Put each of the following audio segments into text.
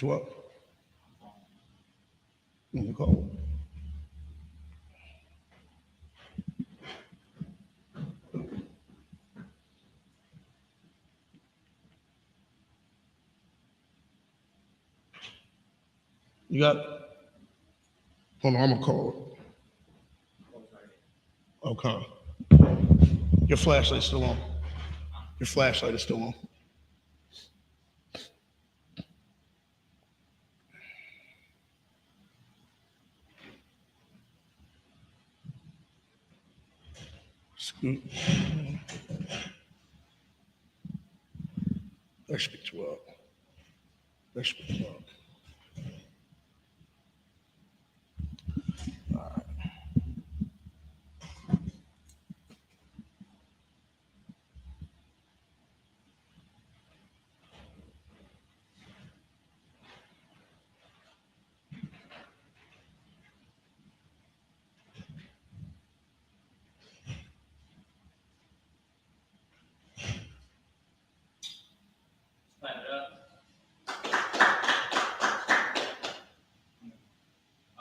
You what? You cold. You got? Hold on, I'm gonna call it. Okay. Your flashlight's still on. Your flashlight is still on. Scoot. That should be 12. That should be 12.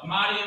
Amadia.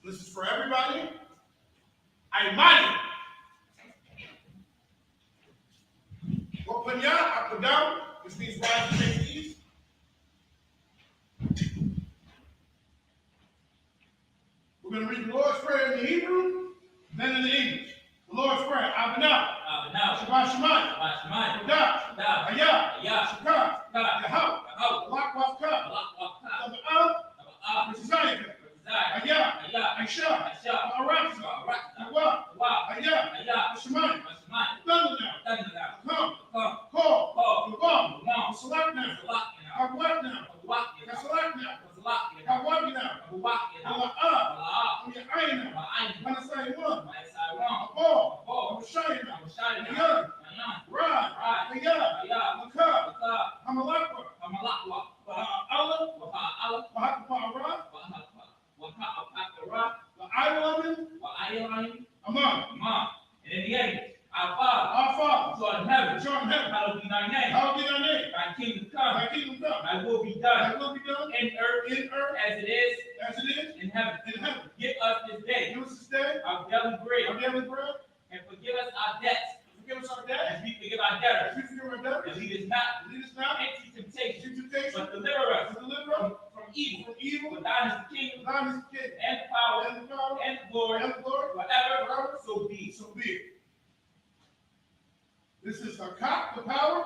This is for everybody. I'm mighty. Wapanya, up and down, which means rise and face east. We're going to read the Lord's Prayer in the Hebrew, then in the English. The Lord's Prayer, Abinah. Shabbat Shemayim. Kodash. Ayah. Shakah. Yahweh. Balak Wafka. Messiah. Ayah. Aisha. Ma'aratza. Nawah. Ayah. Shemayim. Thunder now. Come. Call. Lubam. Select now. Hawat now. Kasalak now. Hawat now. Bala'ah. Ayin now. Manasai one. Abor. Abishai now. Ayan. Rad. Ayah. Makah. Hamalakwa. Allah. Wahakapa'arah. Wa'ayalim. Amon. And in the end, our Our Father, Father. who art in Which art in heaven. hallowed be thy name. Hallowed be thy name. Thy kingdom come. Thy kingdom come. Thy will be done Thy will be done in earth in earth as it is as it is in heaven. in heaven. Give us this day Give us this day our daily bread, our daily bread. and forgive us our debts Forgive us our debt. as we forgive our As debtors. we forgive our And debtors. lead us not Lead us not into temptation, into temptation, but deliver us but deliver us from evil. from evil. For thine is the kingdom, Thine is the kingdom, and the power, and the power, and the glory, and the glory, forever. So be. so be it. This is Hakak, the power.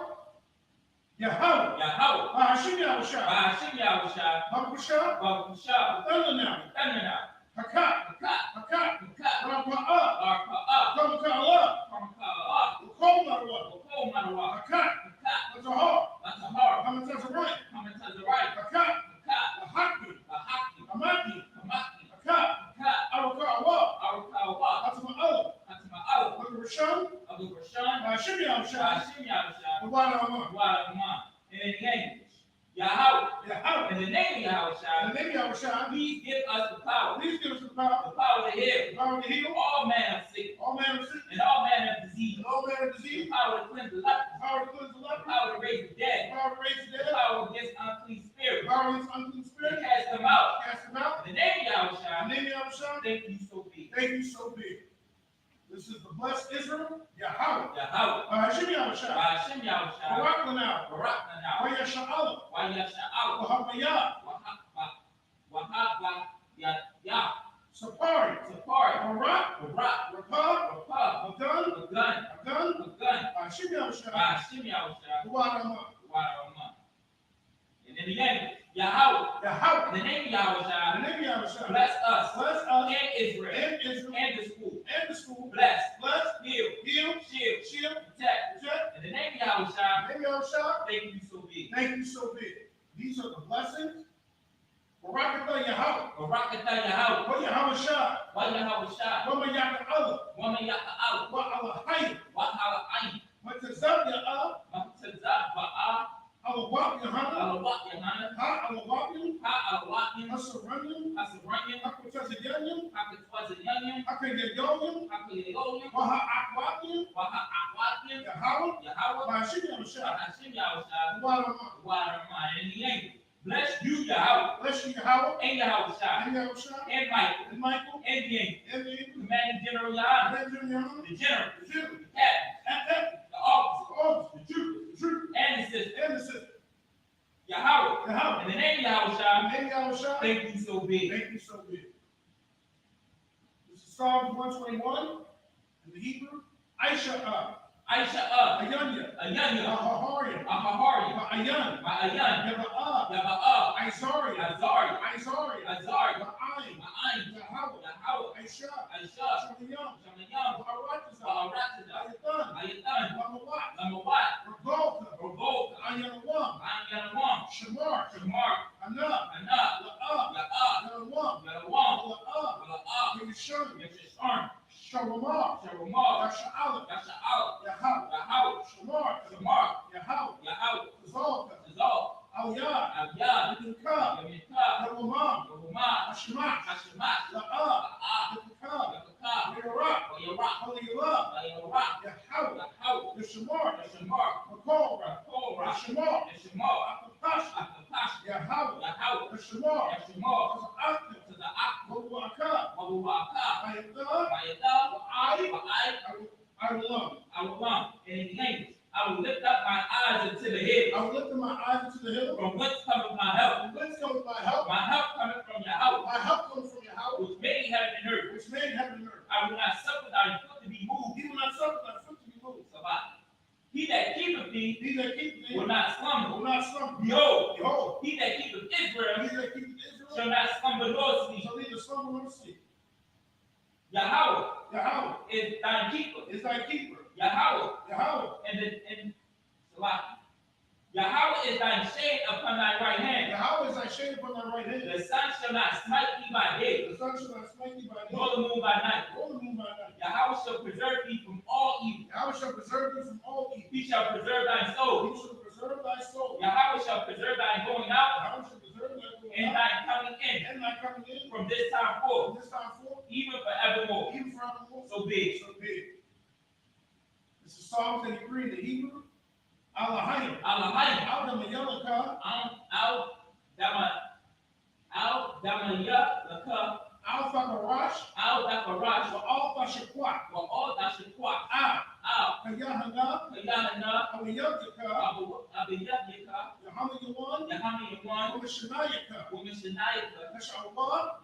Yahweh. Yahweh, Hashem Yahushua. Ba'ashim Yahushua, Hakushah. Baruchah, Thunder now. Tanana, Hakak. Hakat, Hakak. Hakat, Rapa'ah. Arpa'ah, Kamakalah. Kamaka'ah, Ukomarawa. Okol Manawa, Hakak. Hakat, That's a heart. that's a heart, Hamatazarite. Kamatazarite, Hakak. Hakat, Ahaki. Bahaki, Amaki. Kamaki, Hakak. Hakat, Arakawa. Arukawa, That's my other. Hatama'al, Hakurasham. Abu Rashan, Hashem Yahushua. Ba'ashim Yahushua, Wa'alaman. Wa'alaman. And in the English, Yahweh, Yahweh. in the name of Yahushua, In the name of Yahushua. please give us the power Please give us the power to heal to heal all manner of sickness all manner of sickness and all manner of disease, and all manner of the disease, power to cleanse the leper, power to cleanse the the leper, power to raise the dead, power to raise the the dead, power against unclean spirits, power against unclean to spirits, cast them out. cast them out. In the name of This is the blessed Israel, Yahweh. Yahweh. Hashem Yahushua. Hashem Yahushua. Barak Lanao. Barak Lanao. Wayasha'ala. Wayasha'ala. Wahabaya. Wahaba. Yah. Sapari. Sapari. Barak. Barak. Rapab. Rapab. Agun. Agun. Agun. Hashem Yahushua. Hashem Yahushua. Warama. Warama. And in the end, Yahweh. Yahweh. In the name of Yahushua. In the name of Yahushua. Bless us. Bless us. And Israel. And Israel. And the school. And the school. Bless. Bless. Heal. Heal. Shield. Shield. Protect. Protect. In the name of Yahushua. In the name of Yahushua. Thank you so big. Thank you so big. These are the blessings. Barakatah Yahweh. Barakatah Yahweh. Wa Yahushua. Wa Yahushua. Wa Mayaka'ala. Wa Mayaka'ala. Wa Alahayim. Wa Alahayim. Wa Tazab Ya'ah. Wa Tazab Ba'ah. Alawak Yahana. Alawak Yahana. Ha Alawakim. Ha Alawakim. Hasaranyim. Hasaranyim. Hakutazayanyim. Hakutwazanyanyim. Hakayayoyim. Hakayayoyim. Wa Ha'akwakim. Wa Ha'akwakim. Yahweh. Yahweh. Wa Hashem Yahushua. Hashem Yahushua. Warama. Warama. In the end, bless you, Yahweh. Bless you, Yahweh. And Yahushua. And Yahushua. And Michael. And Michael. And the angel. And the angel. Commanding General Yahweh. And the Yahweh. The general. The Jew. The captain. The officer. Oh, the Jew. The Jew. And the sister. And the sister. Yahweh. Yahweh. In the name of Yahushua. And Yahushua. Thank you so big. Thank you so big. This is Psalms 121 in the Hebrew. Isupk. Isupk. Ayanya. Ayanya. Ahaharian. Ahaharian. Ayan. Ayan. Yaba'ah. Yaba'ah. ISRAELITES. Azari. ISRAELITES. Azari. Ma'ayin. Ma'ayin. Yahweh. Yahweh. Aisha. Aisha. Shamayam. Shamayam. Wa'aratazah. Ba'aratazah. Ayatan. Ayatan. Wa'mawat. Lamawat. Revolta. Revolta. Ayanawam. Ayanawam. Shamar. Shamar. Anah. Anah. La'ah. Ya'ah. Yalawam. Yalawam. La'ah. Wala'ah. Yishon. Yeshishon. Shalomar. Shalomar. Yasha'ala. Yasha'al. Yahweh. Yahweh. Shamar. Shamar. Yahweh. Yahweh. Zalka. Zalk. Aliyah. Abiyah. Yudukah. Yamikah. Yawamam. Yahumah. Hashemah. Hashemah. La'ah. La'ah. Yudukah. Yakakah. Yarak. Yarak. Aliyah. Yarak. Yahweh. Yahweh. Yashamar. Yashamar. Makorah. Korah. Yashamar. Yashamar. Akapash. Akapash. Yahweh. Yahweh. Yashamar. Yashamar. Akta. To the Ak. Wabuakah. Wabuakah. Ayatah. Mayatah. I. I will love. will love. And in the language, I will lift up my eyes unto the hill. I will lift up my eyes into the hill. From whence cometh my help? From whence cometh my help? My help cometh from Yahweh, My help comes from Yahweh, which made heaven and earth. which made heaven and earth. I will not suffer thy foot to be moved. He will not suffer thy foot to be moved. Sabbath. He that keepeth thee He that keepeth thee will not slumber. will not slumber. Behold, Behold, he that keepeth Israel he that keepeth Israel shall not slumber nor sleep. shall neither slumber nor sleep. Yahweh Yahweh is thine keeper. is thy keeper. Yahweh Yahweh. and Sabbath. Yahweh is thine shade upon thy right hand. Yahweh is thy shade upon thy right hand. The sun shall not smite thee by day, The sun shall not smite thee by day, nor the moon by night. nor the moon by night. Yahweh shall preserve thee from all evil. Yahweh shall preserve thee from all evil. He shall preserve thy soul. He shall preserve thy soul. Yahweh shall preserve thy going out Yahweh shall preserve thy going and out thy coming in and thy coming in from this time forth, from this time forth, even forevermore. even forevermore. So big. So big. This is Psalm 83 in the Hebrew. Alahayim. Alahayim. Al-Damayalaka. Al-Damayalaka. Al-Fakarash. Al-Dakarash. Wa-Al-Fashakwak. Wa-Al-Dashikwak. Al. Al. Kayahana. Kayahana. Awiyadaka. Abiyadika. Yahamayawan. Yahamiyawan. Umishanayaka. Womishanayika. Nashawa.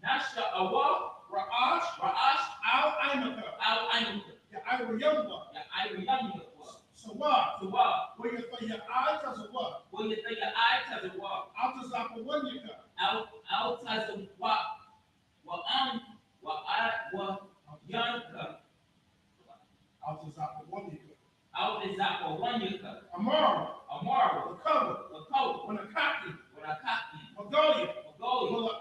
Nasha'awa. Ra'ash. Ra'ash. Al-Aimaka. Al-Ainaka. Ya'Ayriyamwa. Ya'Ayriyamika. Sawa. Sawa. Where you throw your eye to the what? Will you think your eye to the wall? Out to Zapawanyaka. Out to the wall. Yanka. Out to Zapawanyaka. Out is Zapawanyaka. Amara. Amara. The cover. The coat. Wanakaki. When I copy. Magolia. Magolia. Wala.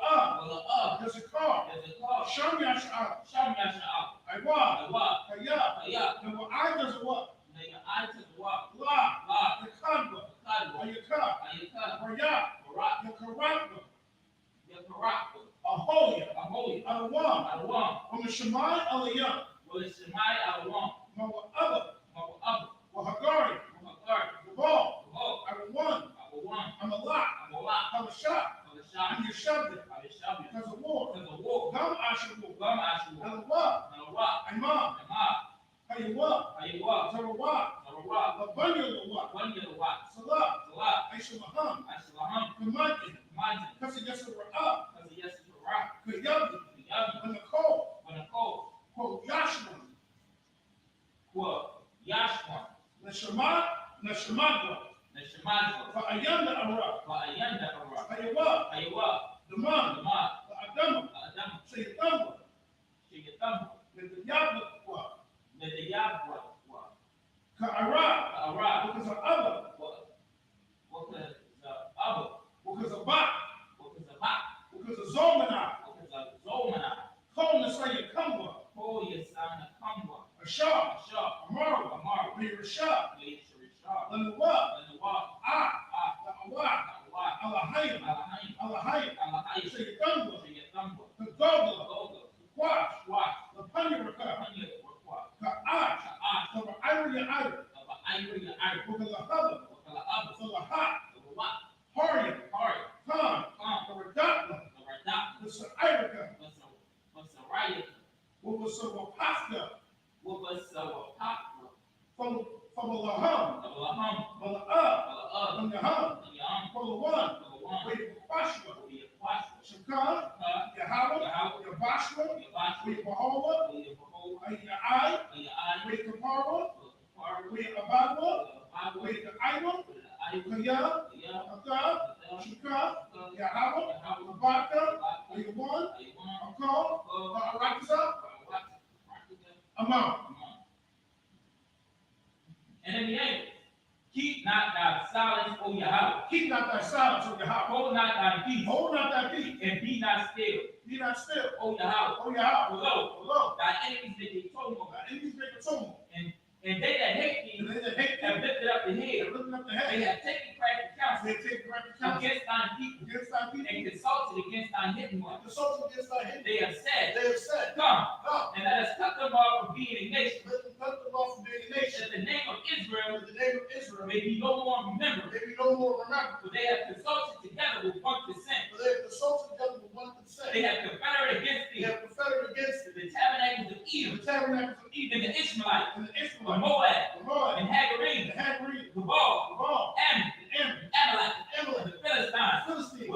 Well, There's a car. there's a car. Shamyasha. Shamyasha out. Aywa. What? Kaya. Yeah. And what I does a what? Now your eye to the wall. La. La. The Kadwa. Kadwa. Ayaka. Ayaka. Raya. Barak. The Karakwa. Yakaraka. Aholia. Ahoy. Alawam. Alawam. On the Shemai Aliyah. Well, it's Shemai Alawam. Mawa'aba. Mawa'ab. Wahagari. Mawa'ar. The ball. Oh. Awan. Awawan. I'm a lot. Awala. I'm a shot. Avashah. And you shoved it. Avashah. Because of war. Because of war. Gum Ashawu. Gum Shalom Ashua. Alawah, Nalawah. Imam, Imam. Hayawah, Hayawah. Tarawah, Narawah. Labanyalawah, Wanyalawah. Salah, Salah. Aishalaham, Ashalaham. Kamaki, Imagine. Kasi Yasara'ah, Because yes, it's a rock. Kayabi, The other. when the cold, When the cold. quote Yashua, Quote. Yashwan. Nashamadwa, Neshamadwa. Fa'ayanda Ara, Ayanda Ara. Hayawah, Hayawah. Daman, Lamar. Adama, Adam. Sayyidamba, Shigatam. Nidiyabwa, Nedayabwa. Ka'ara, Ara. because of Allah, What is the other? because of Ba, What is the back? because of Zomana, What is the Zomana? Kol Nasaya Kamba, Call your son a Kamba. Ashar, Shah. Amara, Amar. Birashah, Shah. Lanawa, And the walk. Awa, Alahayim, Alahayim. Alahayim, Alahayim. Sayyidamba, Shigatambo. Kagogla, Gogo. Quash, Watch. Lapanyaraka, Kanya. What? Ka'ach, Ka'at. Kaba Ira Ira, Aba Ivory. Ivory. because of Haba, Wakala Abu. Salahat, What? Harya, Hard. Khan, Karadakla, The Radak. the Sa'iraka, What's a riot? what was so Wapafka, What was so pop? from Laham, Alaham. Mala'ah, from Yaham, Yam. from the one, One. wait for Pashwa, Will be a watch. Shakar, Yahweh, Yabashwa, wait for Hawa, Ai, wait for Parwa, wait for Abadwa, wait for Iwa, Kaya, Akab, Shakar, Yahweh, Abaka, wait for one, Akal, Arakaza, Amam. And in the end, keep not thy silence, O Yahweh. Keep not thy silence, O Yahweh. Hold not thy peace, Hold not thy peace, and be not still, be not still, O Yahweh. O Yahweh. Below, Below, thy enemies that they told me, thy enemies make a tumult, and they that hate and thee they that hate have thee, lifted up the they head. are lifting up the They head, have taken crafty counsel they take corrective counsel against thine people, against thy people, and consulted against thine hidden ones. the souls against thy hate. They have said, They have said, come, come, and let us cut them off from being a nation, let them cut them off from being a nation, that the name of Israel that the name of Israel may be no more remembered. may be no more remembered. For they have consulted together with one consent. For they have consulted together with one consent. They have confederate against They thee have confederate against the tabernacles of the Edom, tabernacles of even Edom, the Ishmaelites, and the the Israelites, Moab, the Moab, and the Hagarene, Hagrid, the Ball, the Baal, Ammon, the Ammon, the Amalek, the Amalek, the Philistines, the Philistines,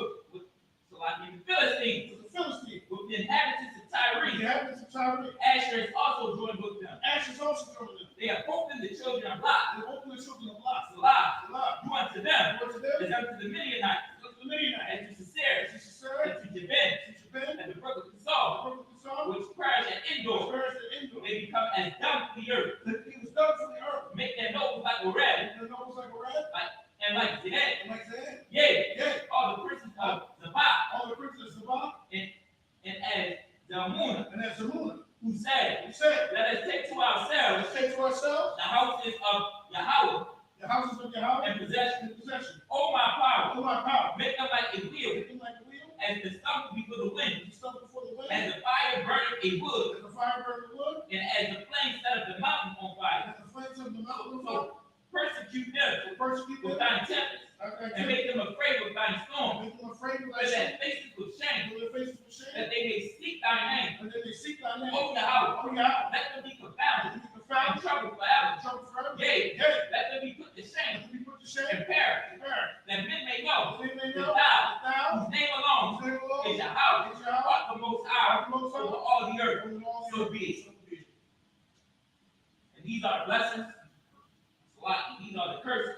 so like the Philistines, the Philistines, with the inhabitants of the Tyre. inhabitants of Tyre. Asher is also joined with them. Ashes also joined them. They have opened the children of Lot. They opened the children of Lot. Salah, Lot. do unto them Went to them, as unto the Midianites, looked to the Midianites, and to Sisera, to Sisera, and to Jabin, to Jabin, and the brook of the Kissar, brook of Kissar, which perished at Endor. perished at Endor. They become as dung to the earth. He was dug from the earth. Make their nose like a red, And the nose like a rat, and like the head. and like Zan. Yea, Yea, all the princes of Zabah, all the princes of Sabbath, and as Zalmunna, and as Zamuna, who said, he said, let us take to ourselves let's take to ourselves the houses of Yahweh the houses of Yahweh and possession. in possession. O my power, Oh, my power. make them like a wheel, Make them like a wheel, as the stump before the wind, and stuff before the wind, as the fire burning a wood, as the fire burned the wood, and as the flame set up the mountain on and fire. as the flames of the mountain of fire. So persecute them So persecute with them, thine tempests, and make them afraid with thine storm, make them afraid of so thy shame, that faces with shame, with their faces with shame, that they may seek thy name. and then they seek thy name. O Yahweh, Oh, Yahweh, let them be confounded let them be and confounded, troubled forever. trouble forever. Yea, Yea, let them be put to shame let them be put to shame, and perish, and perish. that men may know That they may that know thou, that thou, whose name alone whose name alone, is Yahweh, is Yahweh, art the most high art the Most High, over all the earth. over all the So earth. be it. So be it. And these are the blessings. These are the curses.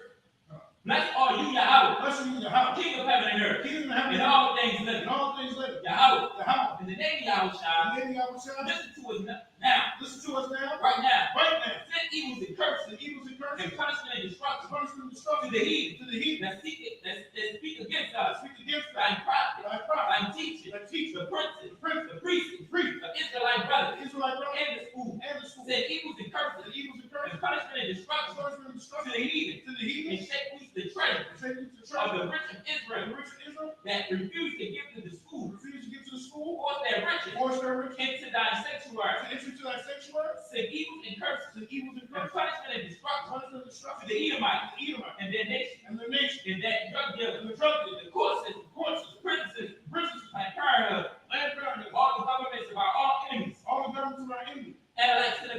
Blessed are you, Yahweh, Blessed be Yahweh, King of heaven and earth, King of heaven and and all things earth, living. and all things living. Yahweh, Yahweh, in the name of Yahweh Shai, and then Yahweh shall listen to us now, listen to us now, right now. right now. Send evils and curses The evils and and curses, punishment and destruction punishment and to destruction the heathen to the heathen that speak against us, that speak against thy thy prophets, thy prophet, thy teachers, thy teacher, the princes, the prince, the priests, the priest, the Israelite brothers, the Israelite brother, and the school. and the school. Send evils and curses The evils and and curses, punishment and destruction punishment and to destruction the heathen, to the heathen, and shake loose the treasure and take you to the of treasure the rich of of Israel the rich of Israel, that refuse to give to the school, refuse to give to the school, force their riches force their rich into thy sanctuary. to enter to thy sanctuary, Send evils and curses to the evils and and curses, punishment and destruction punishment and to destruction the Edomites to the Edomite and their nation, and their nation, and that drug dealers, and the drug dealers, the courses, courses, princes, princes, and parenthood, land parenthood, all the governments of our all enemies,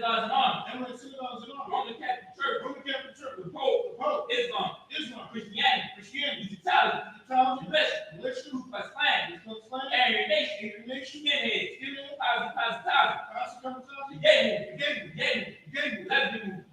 synagogues and armies, Emirate synagogues and armies, Roman Catholic Church, Roman Catholic Church, the Pope, Islam, Christianity, Christianity, Italian, Italian, militia, militia, Ku Klux Klan, Ku Klux Klan, Aryan Nation, Nation, skinheads, Skinhead, Positives, Pastor the gay Gay, lesbian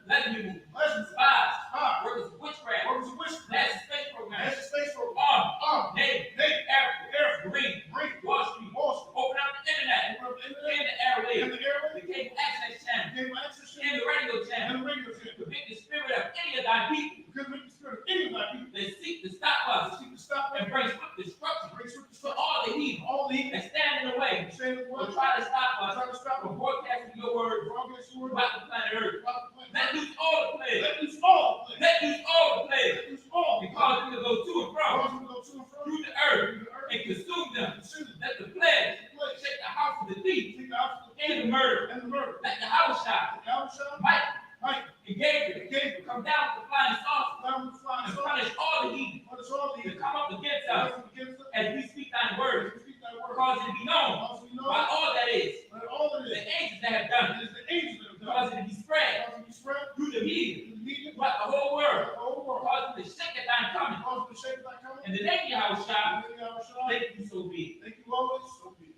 lesbian, spies, ah, workers of witchcraft, workers of witchcraft, NASA space program, National Space Program, Army, Navy, Air Force, Marine, Wall Street, open up the internet, and the airwaves, and the airway, the cable access channel, gave access to and the radio channel, and the radio channel. convict the spirit of any of thy people Because with the spirit of any of thy people, that seek to stop us seek to stop and bring swift destruction brings with to all the heathen all the heathen, that stand in the way saying the or word, try to stop us trying to stop from them, broadcasting your word broadcast the word, throughout the planet Earth. about the plan. Let loose all the plagues. Let loose all the plagues. Let loose all the plagues. Let loose all And cause them to go to and from cause them to go to and fro through the earth through the earth, and consume them. consume them. Let the plagues Plagues, shake the house of the thief take the house of the and the murder. and the murder. Let the house shot, Abishai, Mike, Mike, and Gabriel Gabriel, come down with the flying saucers down with the flying and sword, punish all the heathen punish all the that heathen, come up against us against us, as we speak thy word. we speak thy word. Cause it to be known Cause we know by all that is, that all it the is, angels that have done it is the angels that have it. done. Cause it to be spread Cause it to be spread through the heathen through the media, throughout the whole world. the whole world. Cause it to shake at thy coming. Cause it to shake thy coming. In the name of Yahweh Shah, In the name of Abishai, thank you so be. thank you always, so be it.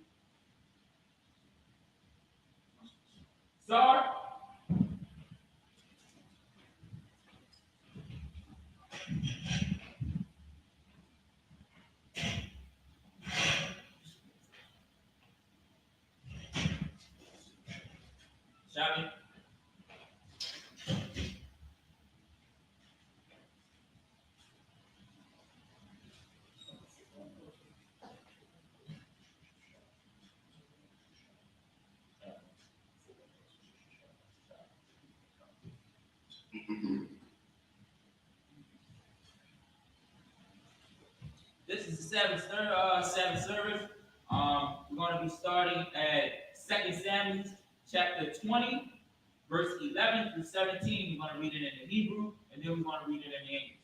Sorry. Shabby. This is the Sabbath service. We're going to be starting at 2 Samuel chapter 20, verse 11 through 17. We're going to read it in the Hebrew, and then we're going to read it in the English.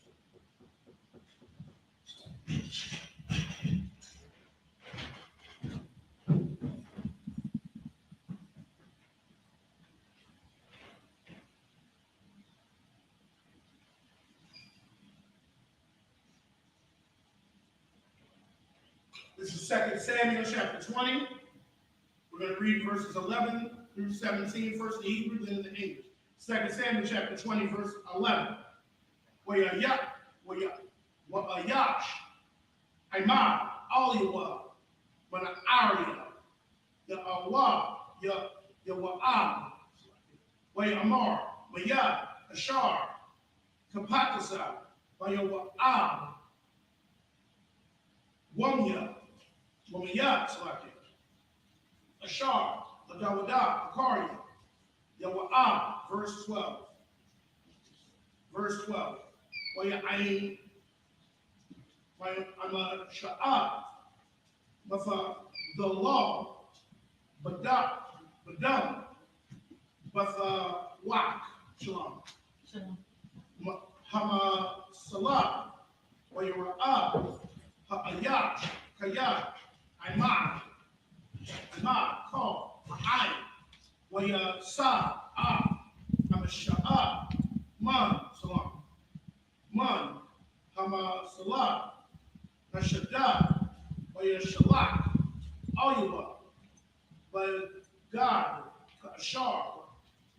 This is 2 Samuel chapter 20. We're going to read verses 11 through 17, first in the Hebrew, then in the English. 2 Samuel chapter 20, verse 11. Wayayash, Imad, Aliwa, Manaaria, Ya'awah, Yawa'am, Wayamar, Mayad, Ashar, Kapatasa, Wayawa'am, Wamya, Wamayat, Ashar, Adawada, Akaria, Yawa'am, verse 12. Verse 12. Waya'ain, Waya'ama Sha'ab, Mafa, the law, Badam, Batha Wak, Shalom. Hama Salah, Wayara'ab, Ha'ayash, Kayash, Imad, Call, Ma'ai, Waya Sa, Hamasha'ab, Man, Salam, Man, Hama Salah, Nashadad, Waya Shalak, Ayuba, by God, Ashar,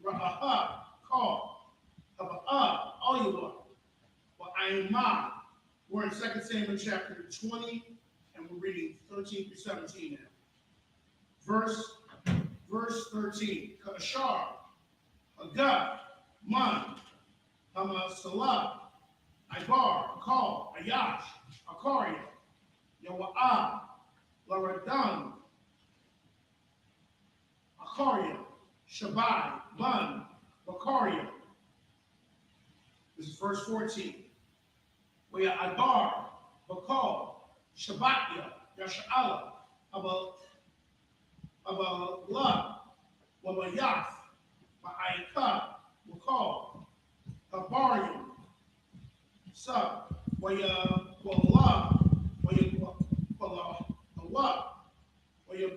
Ra'aha, Call, Haba'ah, Ayuba, Wa'ayman. We're in 2 Samuel chapter 20, and we're reading 13 through 17 now. Verse 13. Kashar, Agad, Man, Hama Salah, Ibar, Akal, Ayash, Akaria, Yawa'ah, Laradan, Akaria, Shabai, Man, Bakaria. This is verse 14. We are Ibar, Bakal, Shabbatya, Yasha'ala, Abalah, Wabayath, Ma'aika, Bakal, Habarium, Sub, Waya, Wala, Waya, Wala, Allah, Waya,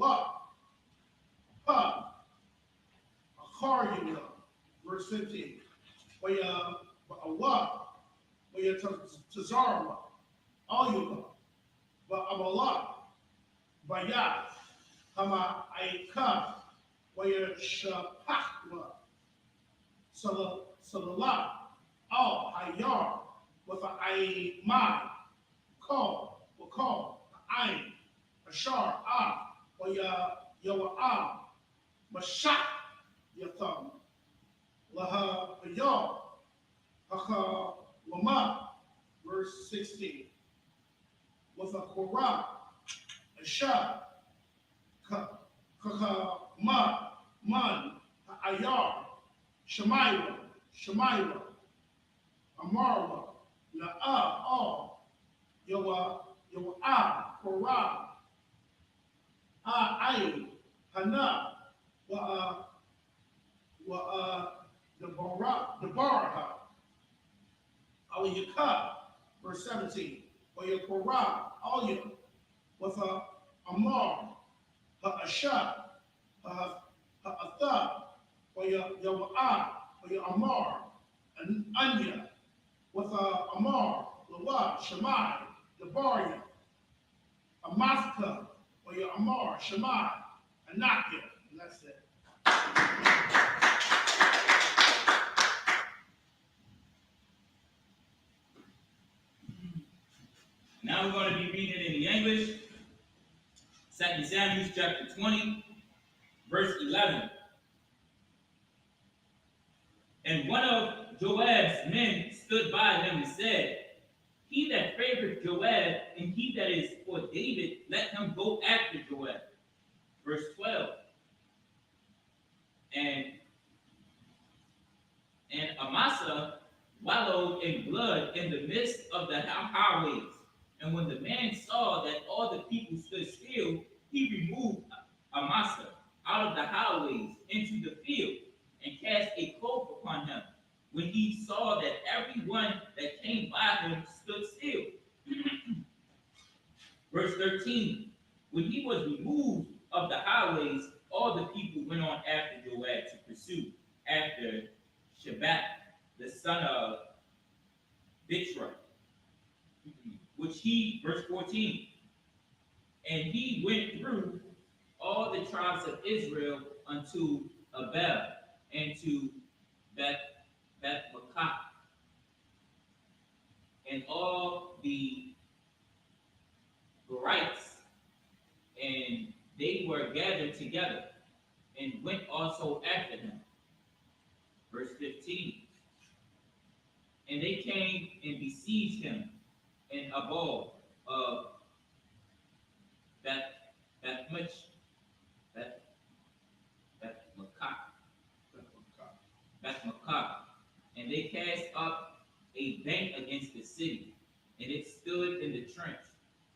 Allah, Ha, verse 15. Waya Awa, Waya Tazarwa, Ayuba, Abala, Baya, Hama Aika, Waya Shapakwa, Salala, Al Hayar, with a Aimai, Call, Ain, Ashar, Waya Yawa, Mashak, Yatham, Laha Bayal, Haka Wama, verse 16. With a Korah, Ashab, Kaka Ma, Man, Ayar, Shemaira, Amarwa, Na'a, All, Yawa, Korah, Ain, Hana, the Baraha, Aliyaka, verse 17, or your Korah, Aliyah, with Amar, Ashab, Atha, or your Yawa'ah, or your Amar, and Anya, with Amar, Lawa, Shemai, Debaria, Amathka, or your Amar, Shemai, Anakia, and that's it. Now we're going to be reading in the English, 2 Samuel chapter 20, verse 11. And one of Joab's men stood by him and said, He that favored Joab, and he that is for David, let him go after Joab. Verse 12. And Amasa wallowed in blood in the midst of the highways. And when the man saw that all the people stood still, he removed Amasa out of the highways into the field and cast a cloak upon him. When he saw that everyone that came by him stood still. Verse 13. When he was removed of the highways, all the people went on after Joab to pursue after Sabbath, the son of Bitra, which he, verse 14, and he went through all the tribes of Israel unto Abel and to Beth-Makah, and all the Garites, and they were gathered together, and went also after him. Verse 15. And they came and besieged him in Abol of Beth-Makah, and they cast up a bank against the city, and it stood in the trench,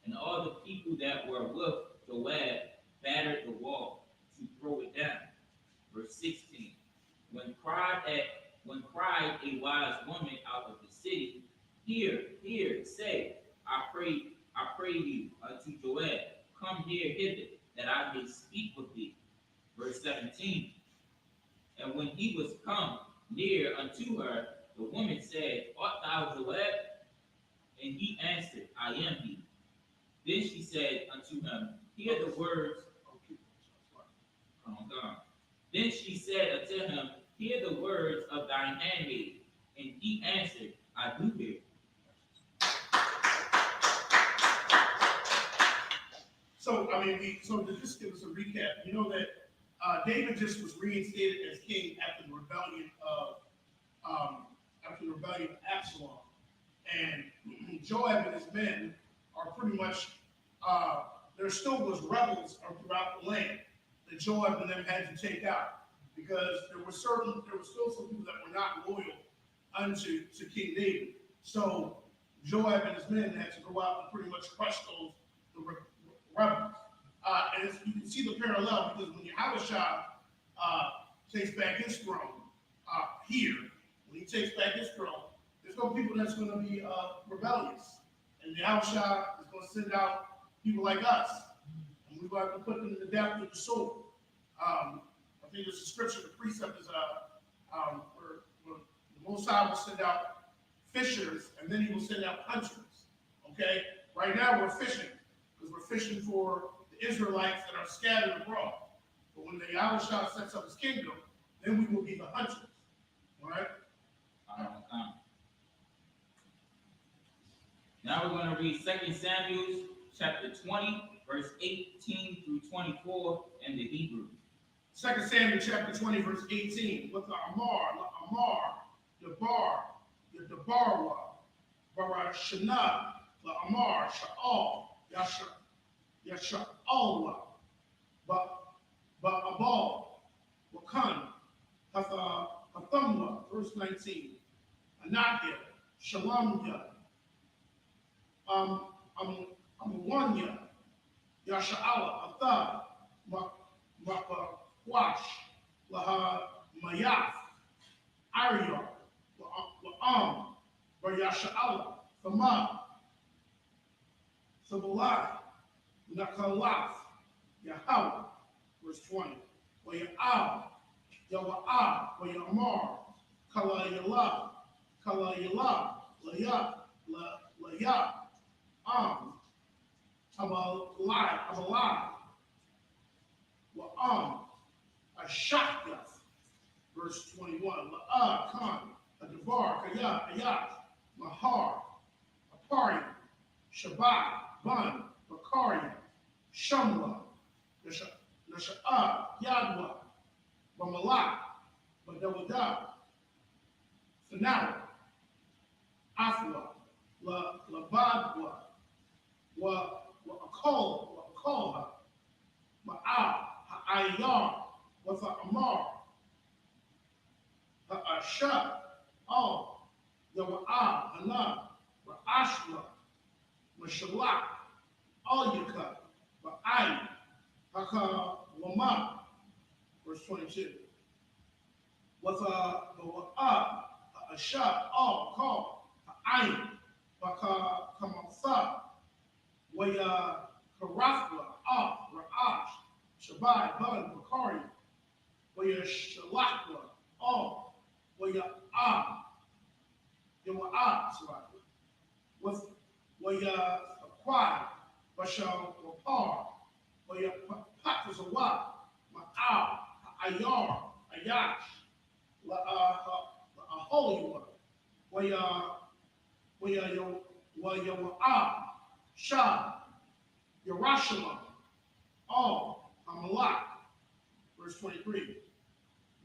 and all the people that were with Joab battered the wall to throw it down. Verse 16. When cried a wise woman out of the city, Hear, say, I pray you unto Joab, come here hither, that I may speak with thee. Verse 17. And when he was come near unto her, the woman said, Art thou Joab? And he answered, I am he. Then she said unto him, Hear the words. Then she said unto him, Hear the words of thine handmaid. And he answered, I do hear. So, to just give us a recap, you know that David just was reinstated as king after the rebellion of Absalom, and Joab and his men are pretty much there still was rebels throughout the land that Joab and them had to take out, because there were still some people that were not loyal unto King David. So Joab and his men had to go out and pretty much crush the rebels. And you can see the parallel, because when Yahushua takes back his throne here, when he takes back his throne, there's no people that's going to be rebellious. And Yahushua is going to send out people like us. And we're going to put them in the depth of the soul. I think there's a scripture, the precept is where The Most High will send out fishers, and then he will send out hunters. Okay? Right now we're fishing, because we're fishing for the Israelites that are scattered abroad. But when the Yahushua sets up his kingdom, then we will be the hunters. All right? Now we're going to read 2 Samuel chapter 20, verse 18 through 24 in the Hebrew. 2 Samuel chapter 20, verse 18. With the Amar, the Debarwa, Barashana, the Amar, Sha'al, Yasha'alwa, Abal, Wakan, Hathamwa, verse 19. Anakia, Shalamya, Amwanya, Yasha'ala, Athad, Makwash, Laha Mayaf, Arya, La'am, Yasha'ala, Thama, Sabalai, Nakalaf, Yahweh, verse 20. Waya'al, Yawa'al, Wayamar, Kala Yala, Laya, Abalai, Wa'am, Ashakyas, verse 21. La'a, Khan, Adavar, Ayat, Mahar, Apari, Shabbat, Bun, Bakari, Shamla, Nasha'a, Yadwa, Bamalak, Badawada, Sanawa, Afwa, Labadwa, Akolha, Ma'al, Ha'ayar, Amar, Ha'ashah, Al, Yawa'ah, Hana, Ra'ashla, Mashalak, Al-Yaka, Ba'ay, Haka, Wama, verse 22. Ha'ashah, Al, Kal, Ha'ayin, Haka, Kamatha, Waya, Karafla, Al, Ra'ash, Shabbai, Bun, Bakari, Waya, Shalakla, Al, Waya, Sorry, with Waya, Akwai, Bashal, Wapar, Waya, Patazawa, Ma'al, Ayar, Ayash, a holy one, Waya, Shah, Yerushalayim, all, Amalak, verse 23.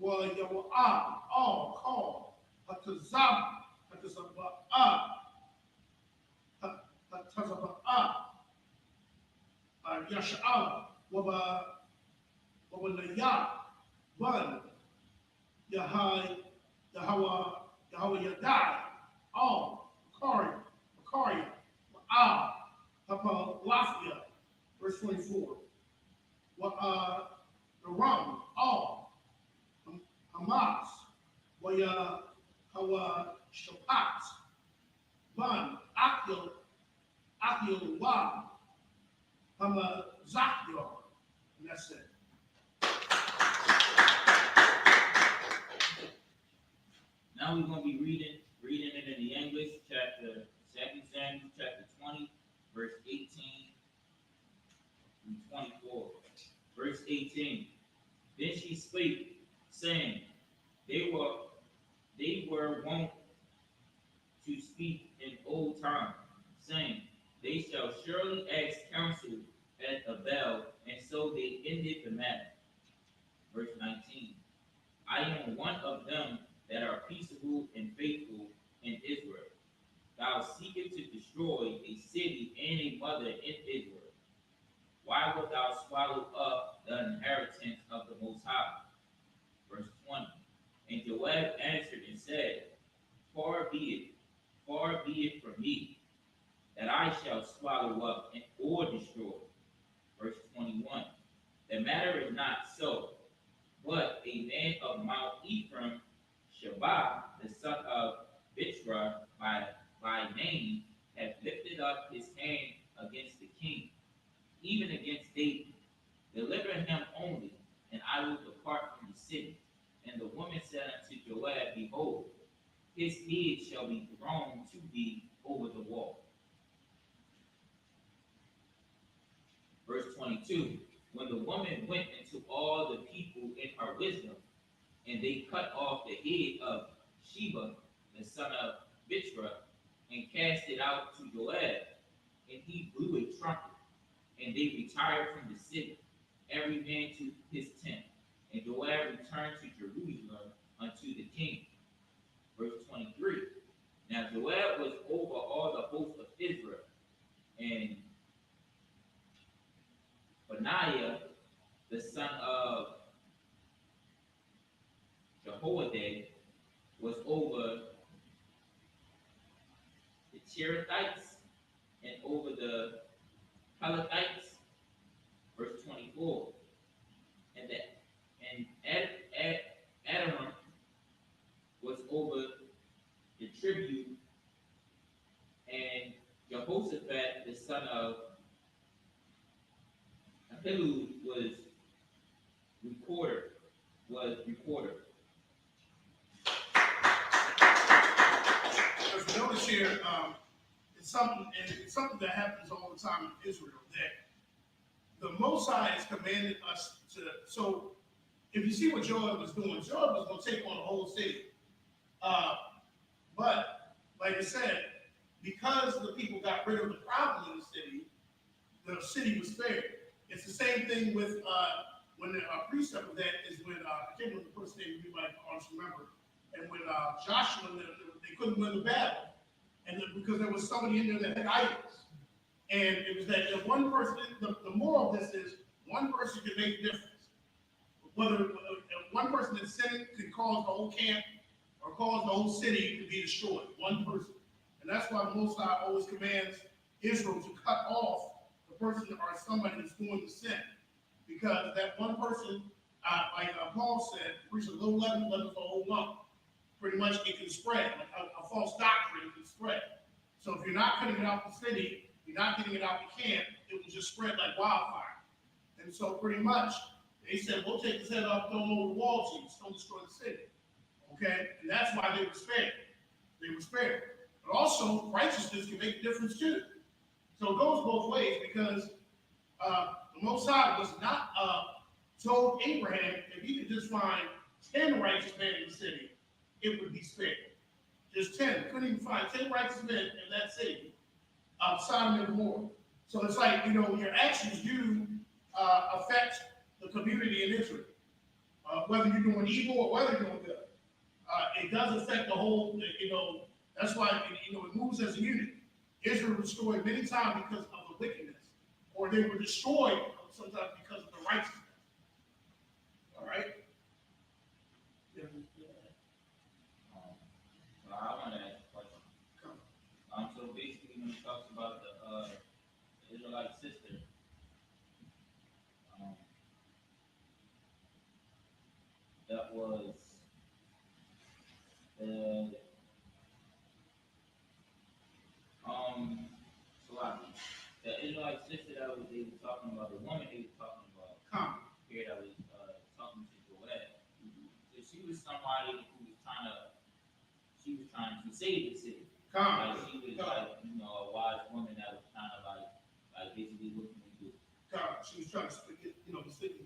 All, call, Yasha'ala, Wabanayah, Bun, Yahweh Yadai, all, Makari, Ma'al, Hapalafia, verse 24. The Ram, all, Hamas, Hawa Shapat, Ban, Akil, Wa, Hama Zakyo, and that's it. Now we're going to be reading it in the English, 2 Samuel chapter 20, verse 18 through 24. Verse 18. Then she spake, saying, They were wont to speak in old time, saying, They shall surely ask counsel at Abel, and so they ended the matter. Verse 19. I am one of them that are peaceable and faithful in Israel. Thou seekest to destroy a city and a mother in Israel. Why wilt thou swallow up the inheritance of the Most High? Verse 20. And Joab answered and said, Far be it from me, that I shall swallow up or destroy. Verse 21. The matter is not so, but a man of Mount Ephraim, Shabbat, the son of Bitra, by name, hath lifted up his hand against the king, even against David. Deliver him only, and I will depart from the city. And the woman said unto Joab, Behold, his head shall be thrown to thee over the wall. Verse 22, when the woman went into all the people in her wisdom, and they cut off the head of Sheba, the son of Bitra, and cast it out to Joab, and he blew a trumpet, and they retired from the city, every man to his tent. And Joab returned to Jerusalem unto the king. Verse 23. Now Joab was over all the host of Israel, and Benaiah, the son of Jehoiada, was over the Cherethites and over the Pelethites. Verse 24. And Adamam was over the tribute, and Jehoshaphat, the son of Ahilud, was recorder. If you notice here, it's something that happens all the time in Israel, that the Most High has commanded us to. So, if you see what Joab was doing, Joab was going to take on the whole city. But, like I said, because the people got rid of the problem in the city was spared. It's the same thing with when the precept of that is when I can't remember the first name, you might also remember, and when Joshua, they couldn't win the battle, and because there was somebody in there that had idols, and it was that if one person, the moral of this is one person can make a difference. Whether one person that's sinning could cause the whole camp or cause the whole city to be destroyed. One person, and that's why the Most High always commands Israel to cut off the person or somebody that's going to sin, because that one person, like Paul said, preach a little leaven, leaven for a whole lump. Pretty much, it can spread. Like a false doctrine can spread. So if you're not cutting it out the city, you're not getting it out the camp, it will just spread like wildfire. And so pretty much, they said, we'll take his head off, throw him over the wall, so you just don't destroy the city. Okay? And that's why they were spared. They were spared. But also, righteousness can make a difference too. So it goes both ways, because the Most High was not told Abraham if he could just find 10 righteous men in the city, it would be spared. Just 10. Couldn't even find 10 righteous men in that city, Sodom and Gomorrah. So it's like, your actions do affect the community in Israel. Whether you're doing evil or whether you're doing good. It does affect the whole, that's why, it moves as a unit. Israel was destroyed many times because of the wickedness, or they were destroyed sometimes because of the righteousness. All right? So I want to ask a question. So basically, when it talks about the Israelite sister, that was the Israelite sister that they were talking about, the woman they were talking about here that was talking to Joab. So she was somebody who was trying to save the city. Like she was like, a wise woman that was kind of like basically what can we do? She was trying to get, the city,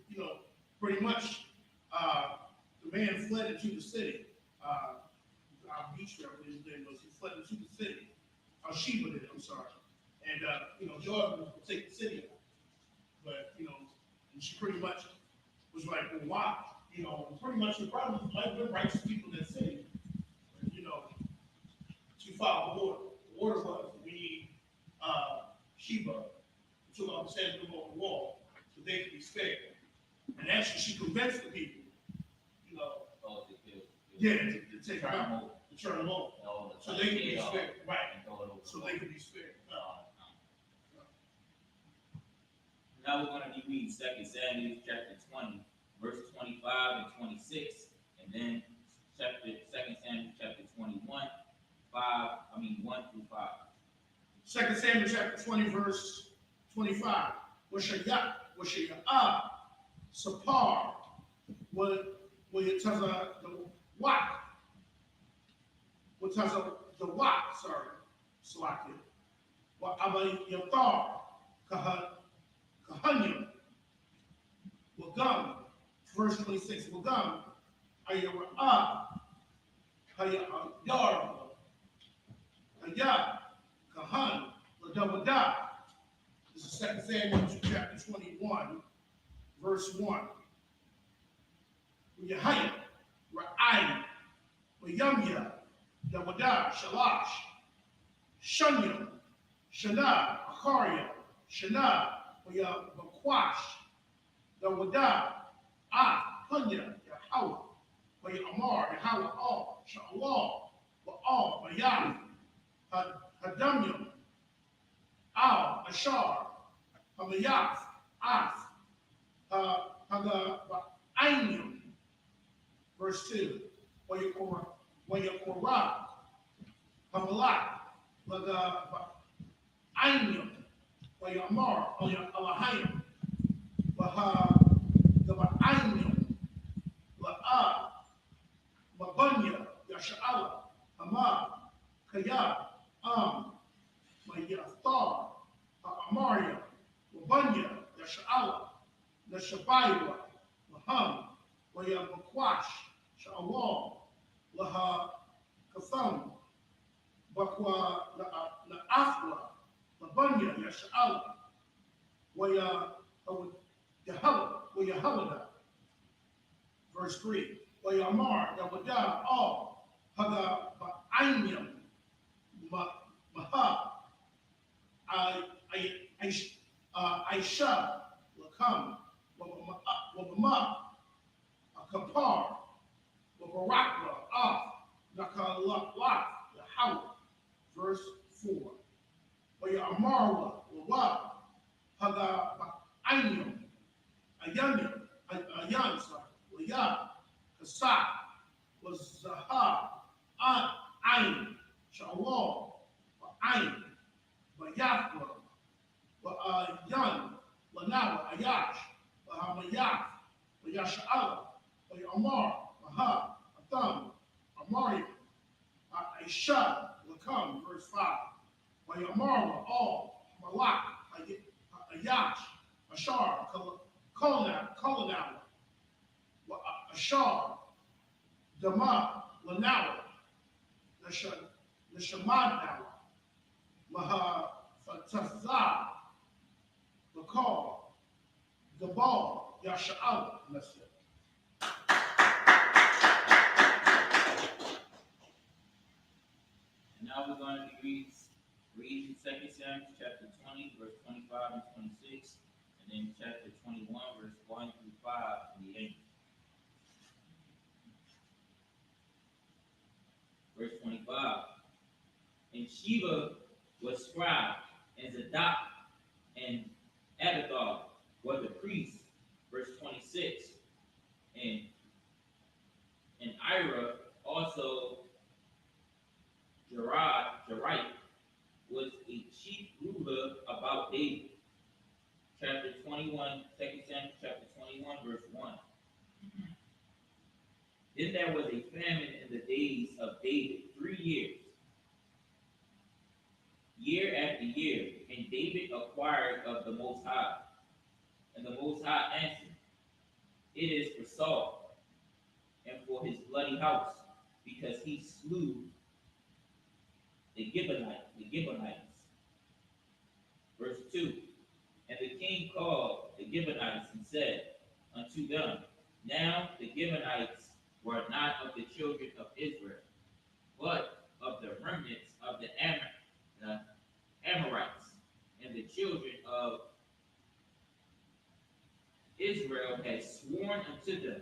pretty much the man fled into the city. Whatever his name was, he fled into the city. Sheba did, I'm sorry. And, Jordan was going to take the city out. But, and she pretty much was like, well, why? Pretty much the problem is like we're righteous people in that city. She followed the order. The order was we need Sheba to understand them on the wall so they can be spared. And actually, she convinced the people, to take them out, to turn them over, so they can be spared. Right. So they can be spared. Now we're going to be reading 2 Samuel chapter 20, verse 25 and 26, and then 2 Samuel chapter 21, 1 through 5. 2 Samuel chapter 20, verse 25. Washayah, Sapar, what it tells the what the what, sorry, Slakia. Wa Aba Yathar, Kahanyam, Wagam, verse 26, Wagam, Ayara, Hayar, Hayah, Kahan, Ladawada. This is 2 Samuel chapter 21, verse 1. Yahaya, Ra'ai, Yamya, Dawada, Shalash, Shunya, Shana, Akaria, Shana, Bakwash, Dawada, Hunya, Yahweh, Amar, Yahweh, all, Shalom, Ba'al, Bayam, Hadamyam, Al, Ashar, Hamayaf, Af, Hagabainim, verse 2, Wayakorah, Hamalak, Lagabainim, Wayamar, Alahayim, Gabainim, La'a, Mabunya, Yasha'ala, Hamad, Kayab, Mayathar, Amaria, Mabunya, Yasha'ala, Nashabaywa, Maham, Wayabakwash, Sha'awal, Laha Katham, Bakwa Afwa, Mabunya, Yasha'ala, Wayahalada, verse 3, Wayamar, Yawada, all, Haga Ba'anyam, Maha, Aisha, Lakam, Wabama, Kapar, Wabarakwa, Nakalak, Yahweh, verse 4. Wayamarwa, Wawab, Haga Ba'anyam, Ayan, Wayab, Kasak, was Zaha, Ayn, Shalom, Ayn, Bayafra, Yan, Lanawa, Ayash, Bahamayaf, Bayasha'ala, Bayamar, Baha, Atham, Amari, Aisha, Lakam, verse 5. Bayamarwa, all, Malak, Ayash, Ashar, Kolanawa, Ashar, Dama, Lanawa, Nishamadawa, Maha Fatazah, Bakal, Gabal, Yasha'al, that's it. And now we're going to be reading 2 Samuel chapter 20, verse 25 and 26, and then chapter 21, verse 1 through 5 in the 8th. Verse 25. And Sheba was scribe, and Zadok and Abiathar were the priests. Verse 26. And Ira also Jerite was a chief ruler about David. Chapter 21, 2 Samuel chapter 21, verse 1. Then there was a famine in the days of David 3 years, year after year, and David inquired of the Most High. And the Most High answered, it is for Saul and for his bloody house, because he slew the Gibeonites. Verse 2. And the king called the Gibeonites and said unto them, now the Gibeonites were not of the children of Israel, but of the remnants of the Amorites, and the children of Israel had sworn unto them,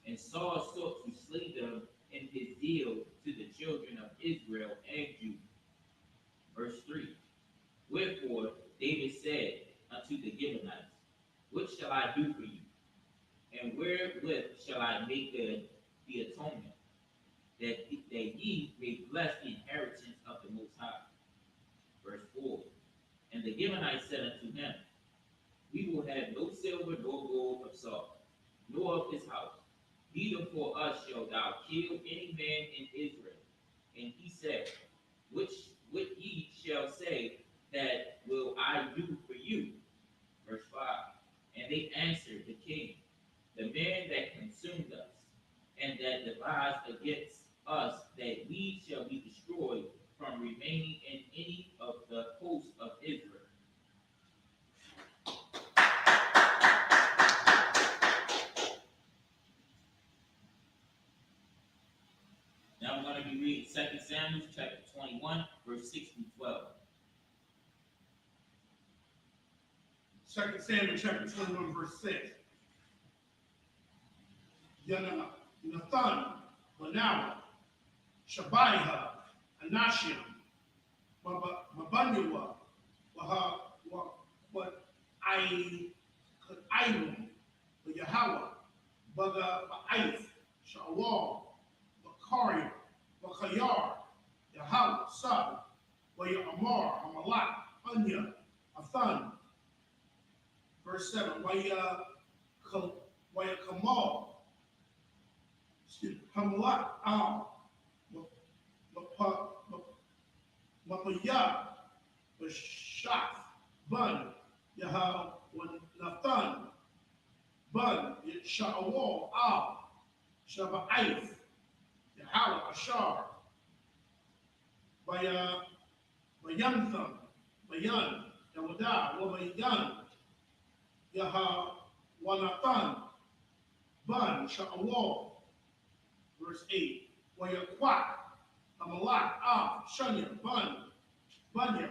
and Saul sought to slay them in his zeal to the children of Israel and Judah. Verse 3. Wherefore David said unto the Gibeonites, what shall I do for you? And wherewith shall I make the atonement, that ye may bless the inheritance of the Most High? Verse 4. And the Gibeonites said unto him, we will have no silver nor gold of Saul, nor of his house. Neither for us shalt thou kill any man in Israel, And he said, what ye shall say that will I do for you? Verse 5. And they answered the king, the man that consumed us, and that devised against us, that we shall be destroyed from remaining in any of the hosts of Israel. Now I'm going to be reading 2 Samuel chapter 21, verse 6 through 12. 2 Samuel chapter 21, verse 6. Nathan, Manawa, Shabaiah, Anashim, Mabanyua, what I could Iron, Yahweh, Baga Ba'aith, Shawal, Bakari, Bakayar, Yahweh, Sab, Waya Amar, Amalak, Anya, Athan. Verse 7, Waya Kamal, Hamalak, Al, Mapaya, Bashaf, Bun, Yahweh, Nathan, Bun, Sha'awal, Al, Shaba'aith, Yahweh, Ashar, Bayantham, Bayan, Yawada, Wabayan, Yahwanathan, Bun, Sha'awal. Verse 8, Wayakwak, Amalak, Al, Shanya, Bun, Bunya,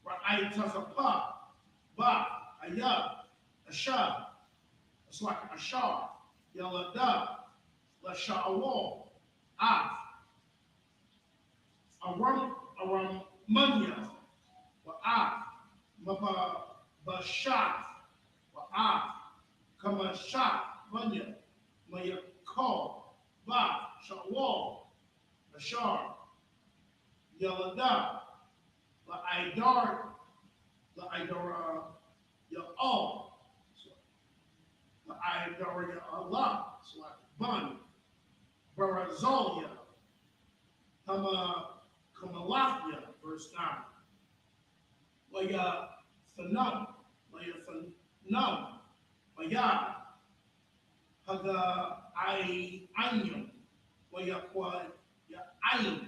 Ra'ayatazapah, Ba, Ayab, Ashab, Aslak Ashar, Yalada, Lasha'awal, Af, Aram Munya, Wa'af, Mabashaf, Wa'af, Kamashaf, Munya, Mayakal, Ba, Sha'awal, Ashar, Yalada, La'idara, Ya'al, La'idara Ya'allah, Bun, Barazalia, Kamalafia, verse 9. Waya Thanum, Waya Haga Ayanyum, Waya Quad Ya'ayim,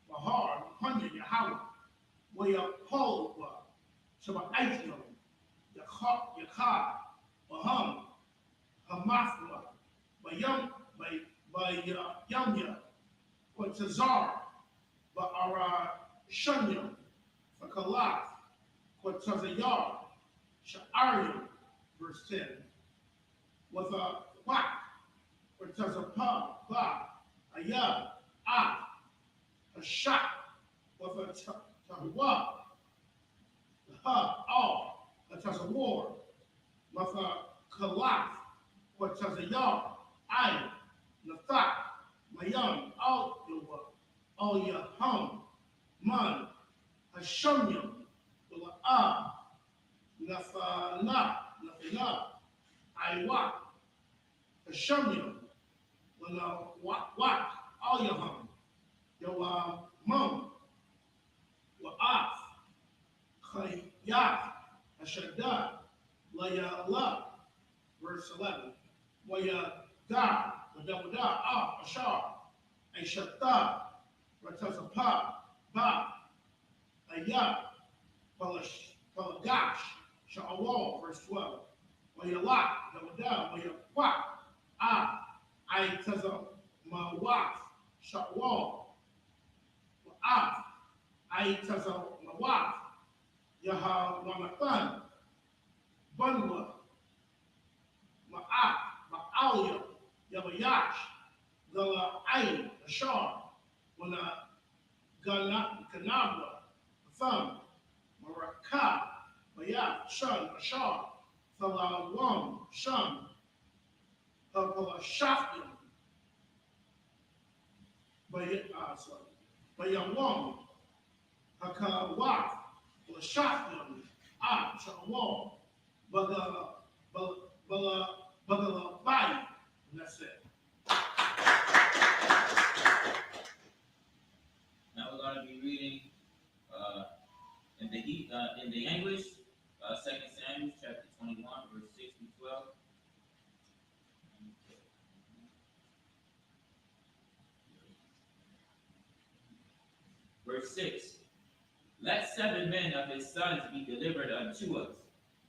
Bahar, Hunya, Yahweh, Waya Polwa, Shaba'ayim, Yakar, Baham, Hamathwa, Yamya, Quatazar, Ba'ara Shunyam, Fakalath, Quatazayar, Sha'aryam, verse 10. With a whack, Quatazapah, Ba, Ayab, Ah, a shot, with a Tahwa, Ha, All, a Tazawar, with a Kalath, Quatazayar, I, Nathat, Mayam, Al Yaham, Man, Hashamyam, Ula'ah, Nathana, Iwak, Hashamyam, Wak, Al Yaham, Yawamam, Wa'af, Chayaf, Hashadah, Layala, verse 11. Waya Da, Wadawada, Ashar, Aishata, Ratazapah, Ba, Ayab, Palagash, Sha'awal, verse 12. Wayalak, Dawada, Wayakwak, Aitazamawaf, Sha'awal, Wa'af, Aitazamawaf, Yahawanathan, Bunwa, Ma'af, Ma'alia, Yabayash, Gala'ayin, Ashar, Wana Ganabwa, Thumb, Maraka, Bayat, Shun, Ashar, Thalawam, Shun, Shafim, Bayawam, Hakawaf, Shafim, Shawam, Bagalabai, and that's it. in the English, 2 Samuel chapter 21, verse 6 through 12. Verse 6. Let 7 men of his sons be delivered unto us,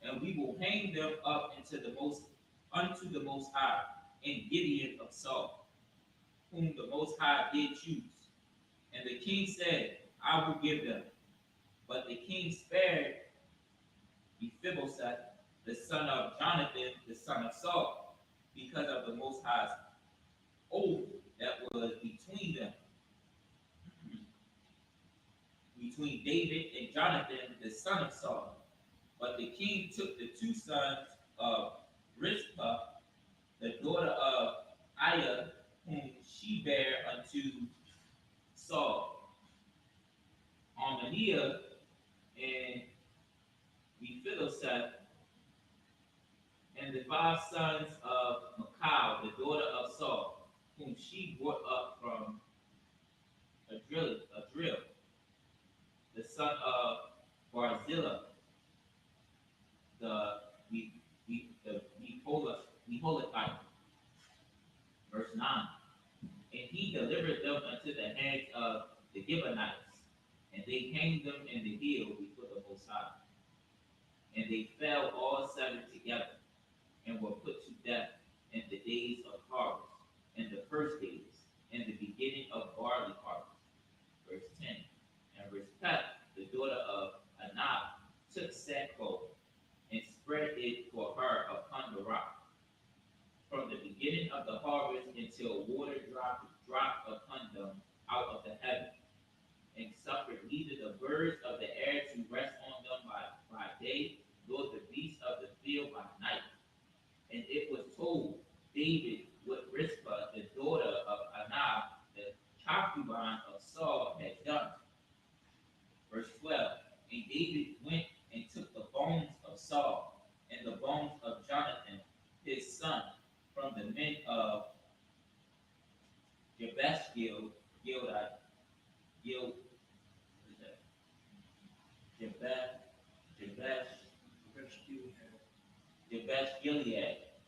and we will hang them up unto the Most High, and Gideon of Saul, whom the Most High did choose. And the king said, I will give them. But the king spared Mephibosheth, the son of Jonathan, the son of Saul, because of the Most High's oath that was between them, between David and Jonathan, the son of Saul. But the king took the 2 sons of Rizpah, the daughter of Aiah, whom she bare unto Saul, Armeniah, and Mephibosheth, and the 5 sons of Michal, the daughter of Saul, whom she brought up from Adrill, the son of Barzillai, the Meholithite. Verse 9. And he delivered them unto the hands of the Gibeonites, and they hanged them in the hill before the Most High. And they fell all 7 together, and were put to death in the days of harvest, in the first days, in the beginning of barley harvest. Verse 10. And Rizpah, the daughter of Anab, took sackcloth and spread it for her upon the rock, from the beginning of the harvest until water dropped upon them out of the heaven, and suffered neither the birds of the air to rest on them by day, nor the beasts of the field by night. And it was told David what Rizpah, the daughter of Anab, the concubine of Saul, had done. Verse 12. And David went and took the bones of Saul and the bones of Jonathan, his son, from the men of Jabesh Gilead,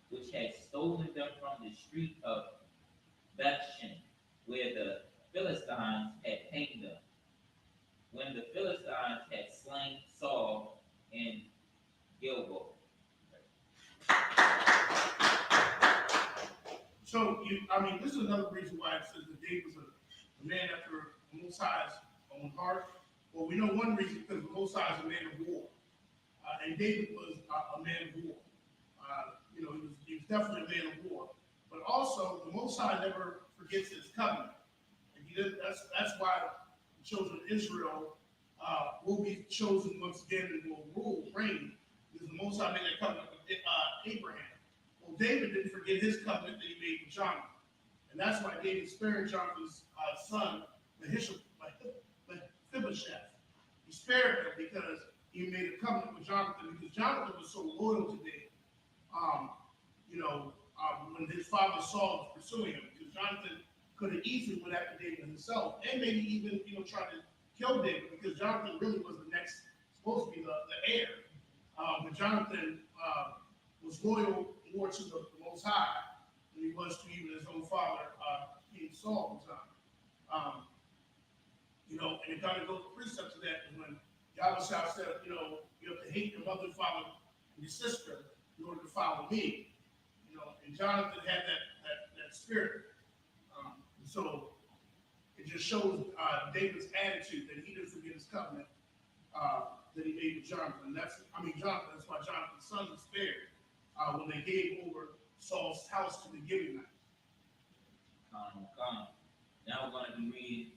which had stolen them from the street of Bethshan, where the Philistines had hanged them, when the Philistines had slain Saul in Gilboa. So, this is another reason why it says that David was a man after the Most High's own heart. Well, we know one reason, because the Most High is a man of war. And David was a man of war. He was definitely a man of war. But also, the Most High never forgets his covenant. And that's why the children of Israel will be chosen once again and will reign, because the Most High made that covenant with Abraham. Well, David didn't forget his covenant that he made with Jonathan. And that's why David spared Jonathan's son, Mephibosheth. He spared him because he made a covenant with Jonathan, because Jonathan was so loyal to David. When his father Saul was pursuing him, because Jonathan could have easily went after David himself, and maybe even tried to kill David, because Jonathan really was supposed to be the heir. But Jonathan was loyal more to the Most High than he was to even his own father, King Saul at the time. And it kind of goes precept to that when Yahweh said, you have to hate your mother, father, and your sister in order to follow me. And Jonathan had that spirit. So it just shows David's attitude, that he didn't forget his covenant that he made with Jonathan. That's why Jonathan's sons were spared when they gave over Saul's house to the Gibeonites. Now we're going to be reading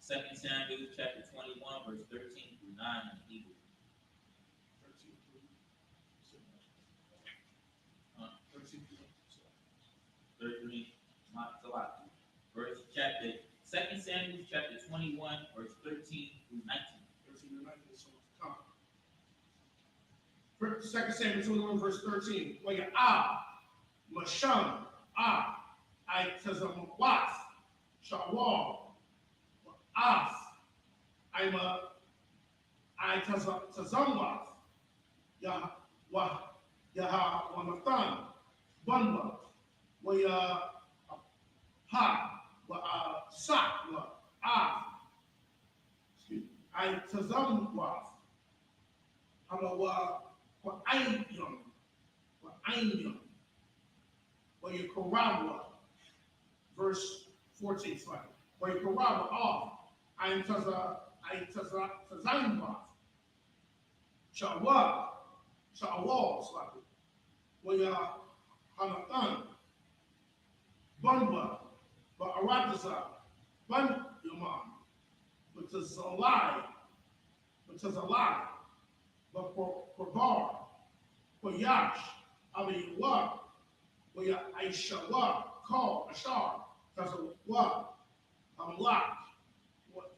2 Samuel chapter 21, verse 13 through 9 in the Hebrew. 13, verse chapter 2 Samuel chapter 21, verse 13 through 19. 13 through 19, so it's 2 Samuel 21, verse 13. Masham, I Tazamawas, Shawal, As, I'm a I Tazamwath, Yahawanathan, Bunwa, Waya Ha, Sak, I Tazamwath, Hamawa, Ayum, Waya Karawa, verse 14, sorry. Waya Karawa off, I Tazamwath, Shawah, sorry. Waya Hanathan, Bunwa, but Arataza, Bun Yaman, but to Zalai, but for Bar, for Yash, Abiyawa, where Aishawa, call Ashar, Tazawa, Amlak,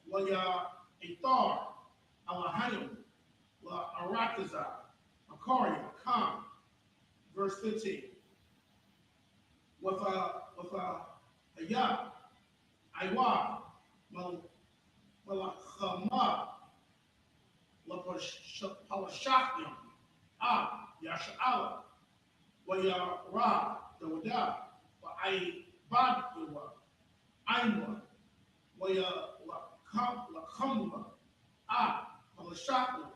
where Ithar, Alahayim, Arataza, Akaria, Khan, verse 15. With a ya, Iwa, Malachama, Lapashakya, Yasha'ala, Waya Ra, Dawada, I Badwa, Ainwa, Waya Lakamwa, Palashakya,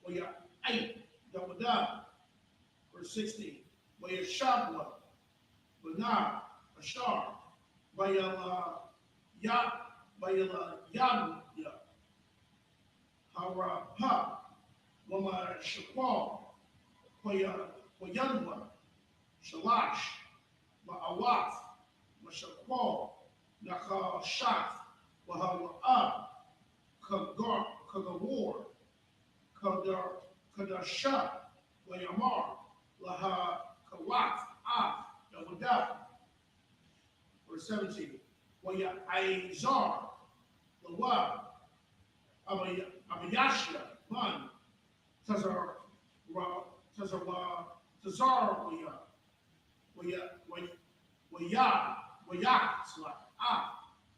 Waya Ai, Dawada, verse 16, Waya Shabwa, Bana, Ashar, Bayala Yadu, Harapa, Wama Shakwal, Hoyanwa, Shalash, Ma'awaf, Mashakwal, Naka Shaf, Wahawa, Kagawar, Kadasha, Wayamar, Laha Kawaf, Yawada, verse 17. Waya Aizar, Lawa, Abayasha, Ban, Tazar,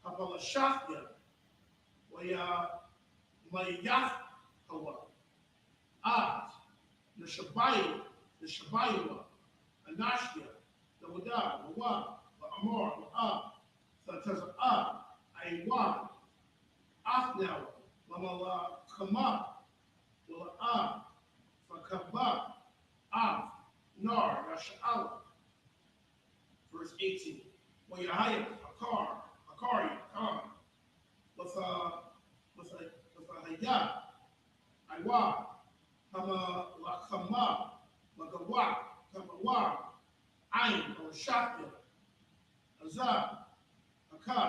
Apalashafia, Mayathawa, the Shabaywa, Anashia, the Wada, the Amor, Taza, Aiwan, Afnawa, Lamala Kama, Fakaba, Nar, Yasha'ala, verse 18. Wayahaya, Akari, Khan, with a Hayat, Iwa, Hama, Lakama, Magawa, Kamawa, Ain, or Shakya, Azab, Haka,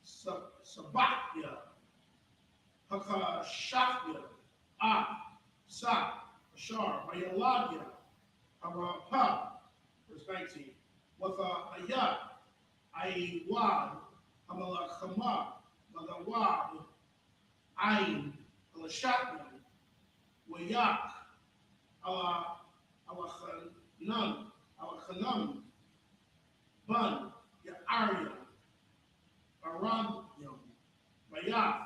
Sabakya, Haka Shakya, Sa, Ashar, Mayaladia, Harapa, verse 19. With a Ayat, Aiwan, Hamalakama, Magawad, Ain, Alashakman, Wayak, Alakhanam, Bun, Ya'arya, Arabyam, Bayaf,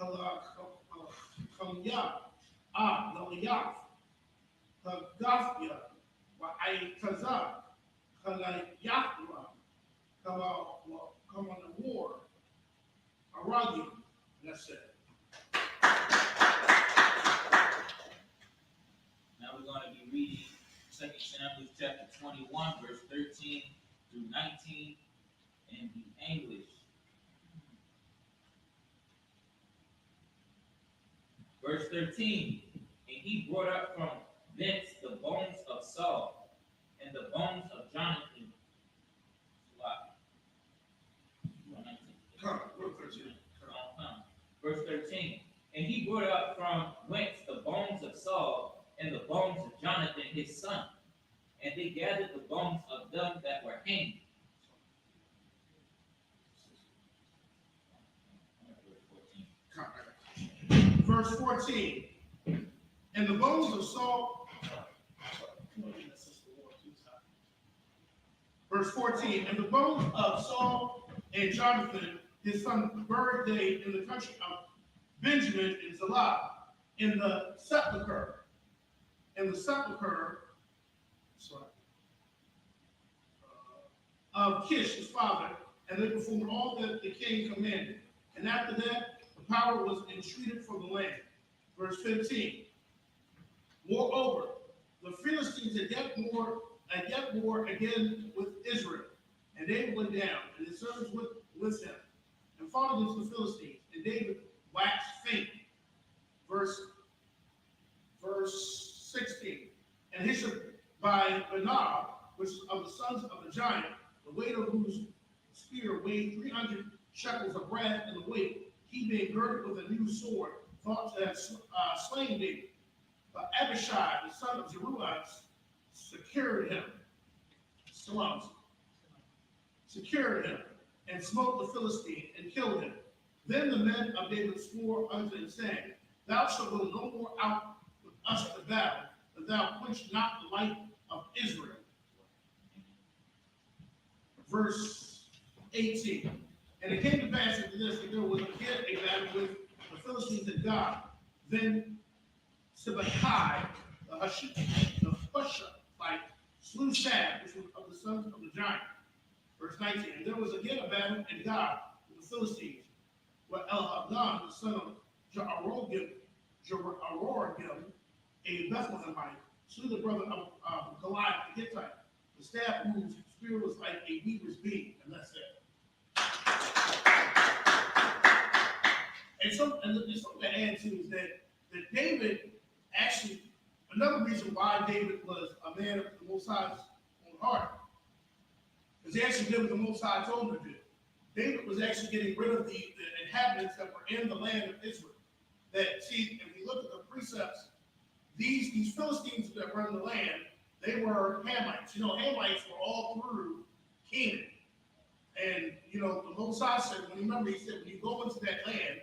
Halakhamya, Naliyaf, Hagafya, Wa'aitaza, Halayahra, come on the war, Aragyam, that's it. Now we're going to be reading 2 Samuel chapter 21, verse 13 through 19 in the English. Verse 13, and he brought up from thence the bones of Saul and the bones of Jonathan. Verse 13, and he brought up from whence the bones of Saul and the bones of Jonathan his son, and they gathered the bones of them that were hanged. Verse 14, and the bones of Saul, verse 14, and the bones of Saul and Jonathan his son buried they in the country of Benjamin and Zalab in the sepulchre. Sorry, of Kish, his father, and they performed all that the king commanded. And after that, the power was entreated from the land. Verse 15. Moreover, the Philistines had yet more again with Israel. And David went down, and his servants with him, and fought against the Philistines. And David waxed faint. Verse 16. And Isupk by Benab, which is of the sons of the giant, the weight of whose spear weighed 300 shekels of brass in the weight, he being girded with a new sword, thought to have slain David. But Abishai, the son of Zeruiah, secured him, and smote the Philistine, and killed him. Then the men of David swore unto him, saying, Thou shalt go no more out with us to battle, that thou quench not the light of Israel. Verse 18. And it came to pass after this that there was again a battle with the Philistines and God. Then Sabbath, the Hushite, slew Shab, which was of the sons of the giant. Verse 19. And there was again a battle in God with the Philistines, where Elhanan, the son of Jehoram, a Bethlehemite, slew the brother of Goliath the Hittite. The staff whose spear was like a weaver's beam, and that's it. And there's something to add to is that David actually, another reason why David was a man of the Most High's own heart, because he actually did what the Most High told him to do. David was actually getting rid of the inhabitants that were in the land of Israel. That, see, if you look at the precepts, these Philistines that were in the land, they were Hamites. Hamites were all through Canaan. And, the Most High said, he said, when you go into that land,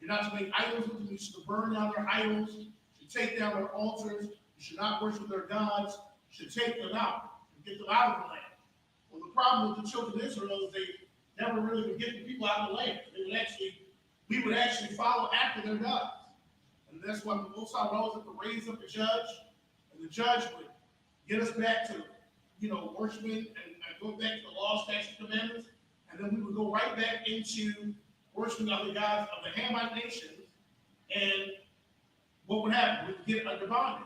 you're not to make idols with them. You should burn down their idols. You should take down their altars. You should not worship their gods. You should take them out and get them out of the land. Well, the problem with the children of Israel is they never really would get the people out of the land. We would actually follow after their gods. And that's why the Most High would always have to raise up a judge, and the judge would get us back to, worshiping and go back to the law, statutes, commandments, and then we would go right back into worshiping other gods of the Hamite nations, and what would happen? We would get under bondage.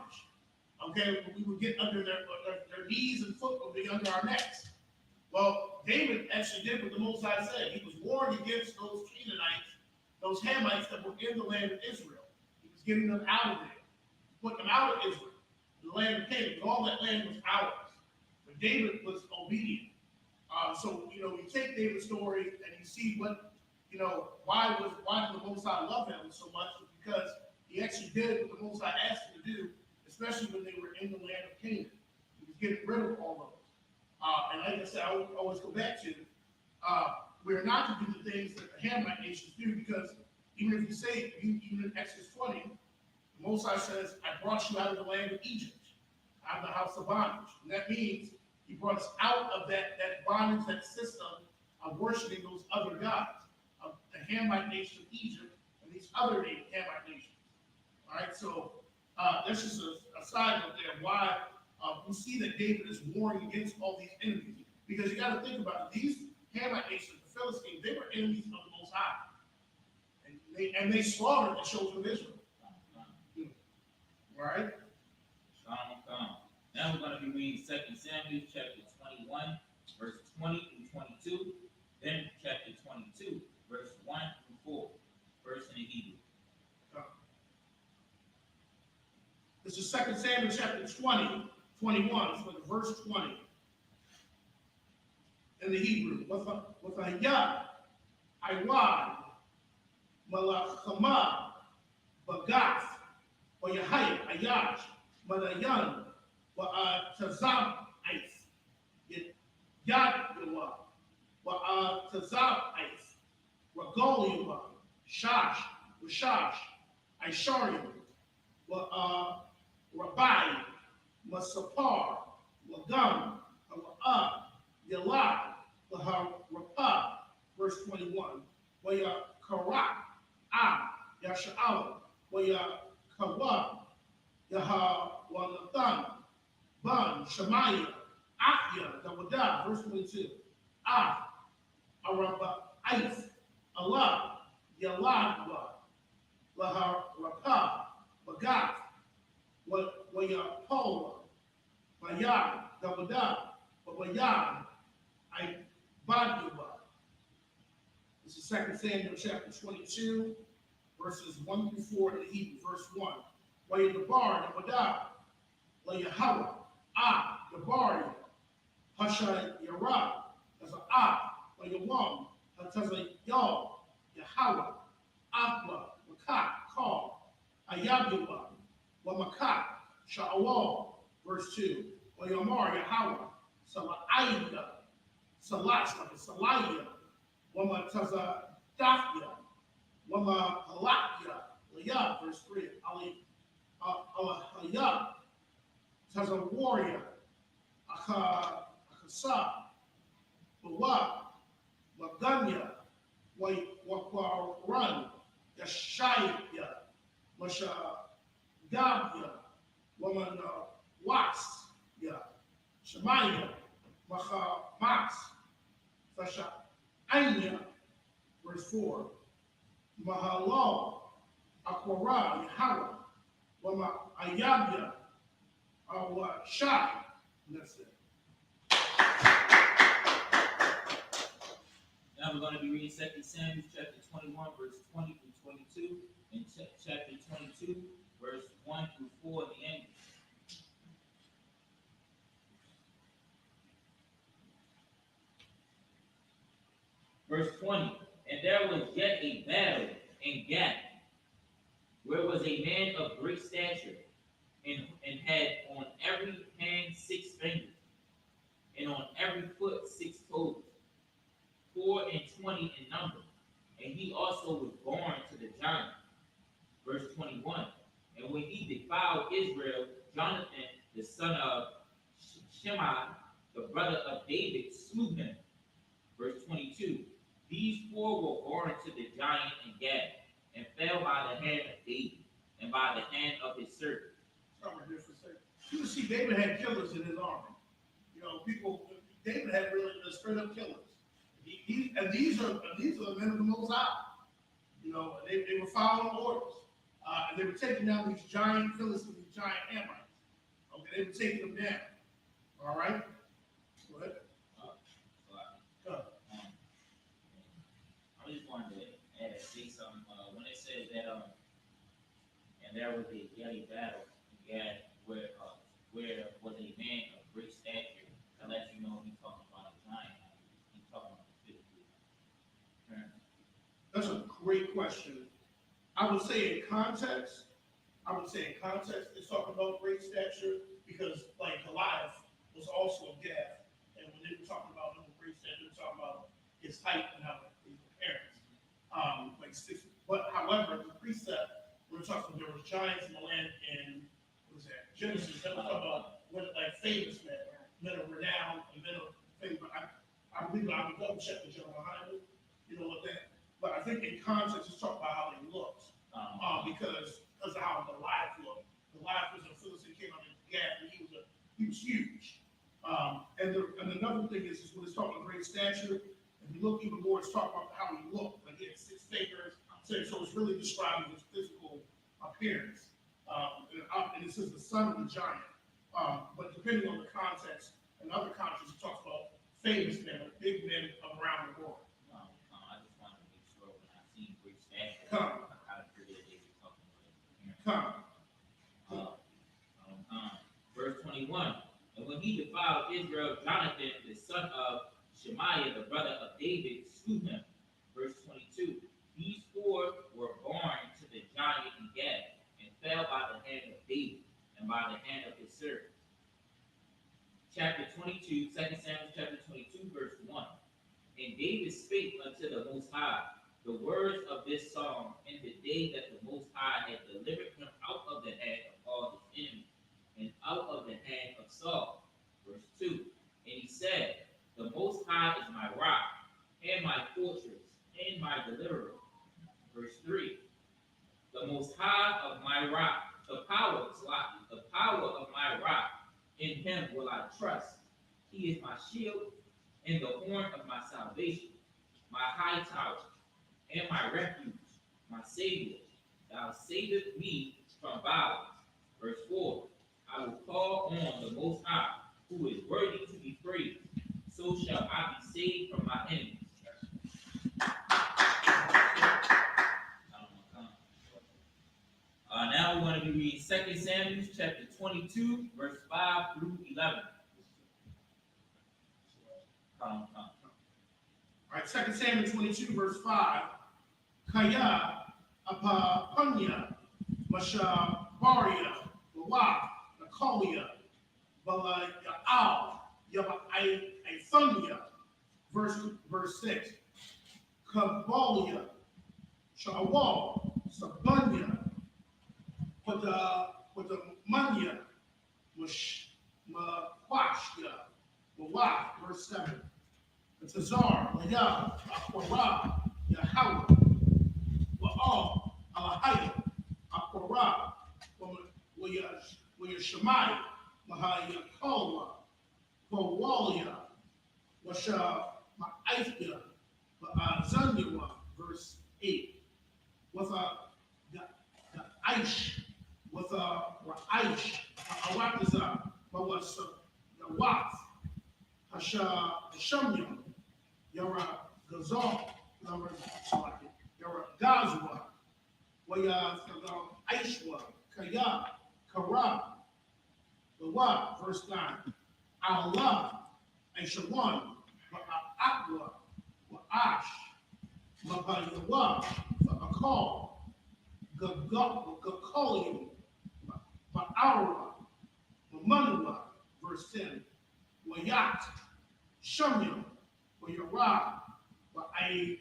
Okay, we would get under their knees and foot would be under our necks. Well, David actually did what the Most High said. He was warring against those Canaanites, those Hamites that were in the land of Israel. He was getting them out of there, putting them out of Israel, the land of Canaan. All that land was ours. But David was obedient. So you take David's story and you see what, why did the Most High love him so much? Because he actually did what the Most High asked him to do, especially when they were in the land of Canaan. He was getting rid of all those. And like I said, I always go back to, we're not to do the things that the Hamite nations do, because even if you say, even in Exodus 20, the Most High says, I brought you out of the land of Egypt, out of the house of bondage. And that means he brought us out of that bondage, that system of worshiping those other gods, of the Hamite nation of Egypt and these other Hamite nations. All right, so that's just a side note there, why we see that David is warring against all these enemies. Because you got to think about it, these Hamite nations, the Philistines, they were enemies of the Most High. And they slaughtered the children of Israel. All right? Now we're going to be reading 2 Samuel chapter 21, verse 20 through 22. Then chapter 22, verse 1 through 4. Verse in the Hebrew. This is 2 Samuel chapter 20, 21, so the verse 20. In the Hebrew. With a yad, Iwad, Malachama, Bagath, or Yahaya, Ayash, Madayan, Tazab Ice, Yad Yawa, Tazab Ice, Ragol Yawa, Shash, Washash, Ishariam, Rabbi, Masapar, Wagam, Yalad, Rapah, verse 21, Waya Karak, Yasha'al, Wayakawa, Yahawanathan, Ban, Shemaiah, Akya, Dawadah, verse 22. Ah, Araba, Ais, Allah, Yalagwa, Laharaka, Bagat, Wayapola, Bayad, Dawadah, Bayad, I Baduba. This is 2 Samuel chapter 22, verses 1 through 4 in the Hebrew, verse 1. Waya the bar, the Wadah, Layahawa, Ah, the bar, Hasha Yara, as a Ah, Wayawam, Hataza Yaw, Yahawa, Aqua, Makat, Call, Ayabuba, Wamakat, Sha'awal, verse 2. Wayamar, Yahawa, Sala'aida, Salasa, Salaya, Wama Taza Dafya, Wama Halakya, Layab, verse 3. Ali Hayab, Taza warrior, Akasa, Bawa, Maganya, Wakwaran, Yashaya, Masha Gabya, Woman Was, Shemaiah, Maha Max, Fasha Anya, verse 4. Mahalal, Akwara, Yahara, Wama Ayabya, Awa Shai. That's it. Now we're going to be reading 2 Samuel chapter 21, verse 20 through 22, and chapter 22, verse 1 through 4 in the English. Verse 20, and there was yet a battle in Gath, where was a man of great stature, and had on every hand 6 fingers, and on every foot 6 toes, 24 in number, and he also was born to the giant. Verse 21, and when he defiled Israel, Jonathan, the son of Shimei, the brother of David, slew him. Verse 22, these 4 were born to the giant in Gath, and fell by the hand of David, and by the hand of his servant. Stop right there for a second. You see, David had killers in his army. David had really straight up killers. And these are the men of the Most High. They were following orders. And they were taking down these giant Philistines, these giant Ammonites. Okay, they were taking them down. All right? Go ahead. Go. I just wanted to say something. When it says that, and there was a bloody battle in Gath, where was a man of great stature, to let you know he's talking about a giant. He's talking about a physical term. That's a great question. I would say in context, it's talking about great stature because, like, Goliath was also of Gath, and when they were talking about him with great stature, they were talking about his height and how his appearance. Like 6. But however, the precept we're talking there was giants in the land in Genesis. That was talking about like famous men of renown and men of fame. But I believe I would double check the general behind it. What that. But I think in context, it's talking about how they looked. Because of how Goliath looked. Goliath was a Philistine, came out of Gath, and he was huge. And another thing is when it's talking about great stature, if you look even more, it's talking about how he looked. Like he had 6 fingers. So it's really describing his physical appearance. And it says the son of the giant. But depending on the context, in other contexts, it talks about famous men, like big men around the world. I just wanted to make sure when I seen great stature, Come. I figured they were talking about Verse 21, and when he defiled Israel, Jonathan, the son of Shemaiah, the brother of David, slew him. Verse 22, these 4 were born to the giant in Gath, and fell by the hand of David, and by the hand of his servant. Chapter 22, 2 Samuel chapter 22, verse 1. And David spake unto the Most High the words of this song in the day that the Most High had delivered him out of the hand of all his enemies, and out of the hand of Saul. Verse 2. And he said, the Most High is my rock, and my fortress, and my deliverer. Verse 3. the most high of my rock, the power of my rock. In him will I trust. He is my shield and the horn of my salvation, my high tower and my refuge, my savior. Thou savest me from violence. Verse 4. I will call on the Most High, who is worthy to be praised. So shall I be saved from my enemies. Now we're going to be reading 2 Samuel chapter 22, verse 5 through 11. All right, 2 Samuel 22, verse 5. Kaya, Apapunya, Mashabaria, Bawa, Nakolia, Bala Yaal, Yaba Ithunya, verse 6. Kabalia, Shawal, Sabunya, with the Munya, Mawashya, Mawak, verse 7. Tazar, Layab, Aquara, Yahweh, Wa'al, Alahaya, Aquara, Wayashamai, Mahayakola, Wawalia, Washa, Ma'aithya, Zanyawa, verse 8. With the Aish, with Aish, Awatiza, Mawasa, Yawath, Hashamyam, Yara Gazal, Yara Gazwa, Waya Aishwa, Kaya, Kara, Lawa, verse 9. Allah, Aishawan, Aqua, Ash, Mabayawa, Akal, Gakolium, Ba'ara, Mamanua, verse 10. Wayat, Shumyam, Wayara, Wa'ay,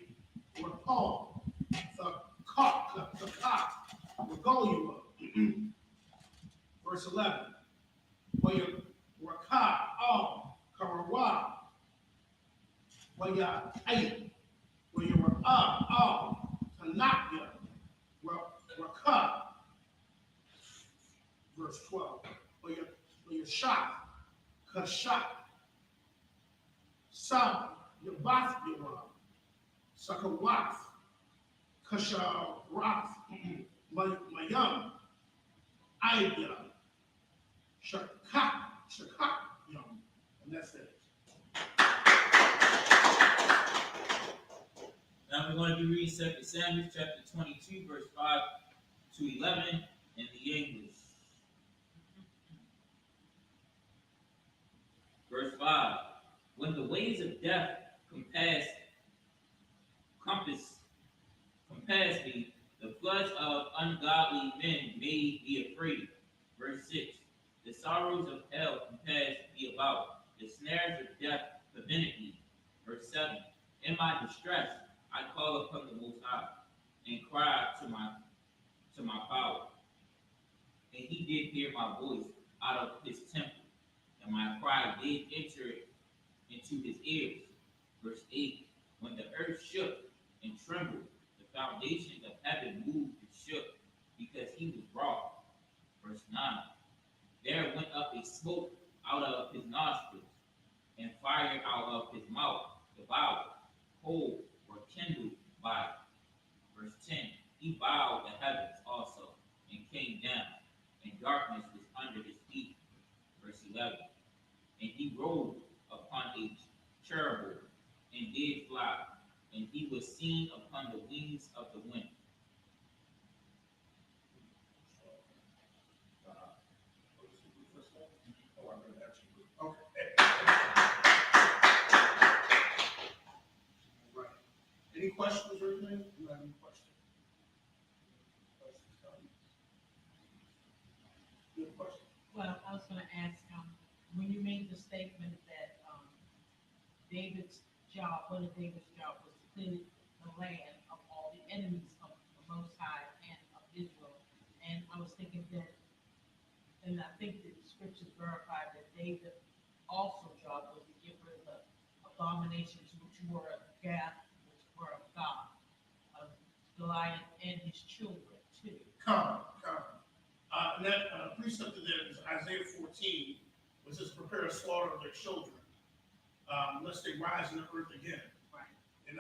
Rapal, the Kak, Wagoliwa, verse 11. Wayaraka, Al, Karawa, Wayat, Wayara, Al, Tanakya, Raka, verse 12. Wayashak, Kashak, Sab, Yabath, Sakawath, Kasharath, Mayam, Aya, Shakak, Yum, and that's it. Now we're going to be reading 2 Samuel chapter 22, verse 5 to 11 in the English. Verse 5. When the ways of death compass me, the floods of ungodly men made me afraid. Verse 6. The sorrows of hell compassed me about. The snares of death prevented me. Verse 7. In my distress, I called upon the Most High and cried to my power. And he did hear my voice out of his temple, and my cry did enter into his ears. Verse 8. When the earth shook and trembled, the foundations of heaven moved and shook, because he was wroth. Verse 9. There went up a smoke out of his nostrils, and fire out of his mouth devoured. Coals were kindled by it. Verse 10. He bowed the heavens also, and came down, and darkness was under his feet. Verse 11. And he rode upon a cherubim, and did fly, and he was seen upon the wings of the wind. Any questions or anything? Do you have any questions? Good question. Well, I was going to ask, when you made the statement that David's job, one of David's job was to clear the land of all the enemies of the Most High and of Israel, and I was thinking that, and I think that the scriptures verified that David also job was to get rid of the abominations which were of Gath, which were of God, of Goliath and his children too. Come. And that precept of that is Isaiah 14, which says, prepare a slaughter of their children, lest they rise in the earth again. Right. And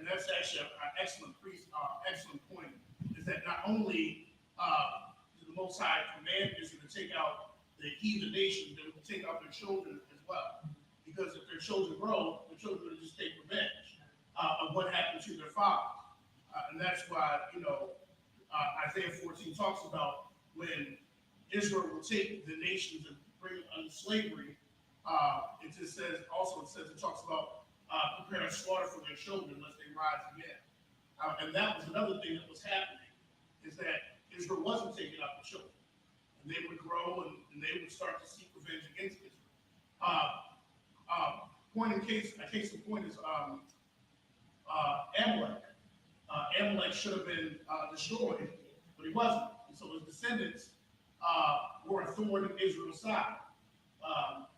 that's actually an excellent point, is that not only the Most High command Israel to take out the heathen nations, they will take out their children as well. Because if their children grow, the children will just take revenge of what happened to their fathers. And that's why, Isaiah 14 talks about when Israel will take the nations and bring them under slavery. It talks about preparing slaughter for their children lest they rise again. And that was another thing that was happening, is that Israel wasn't taking out the children. And they would grow and they would start to seek revenge against Israel. A case in point is Amalek. Amalek should have been destroyed, but he wasn't. And so his descendants were a thorn in Israel's side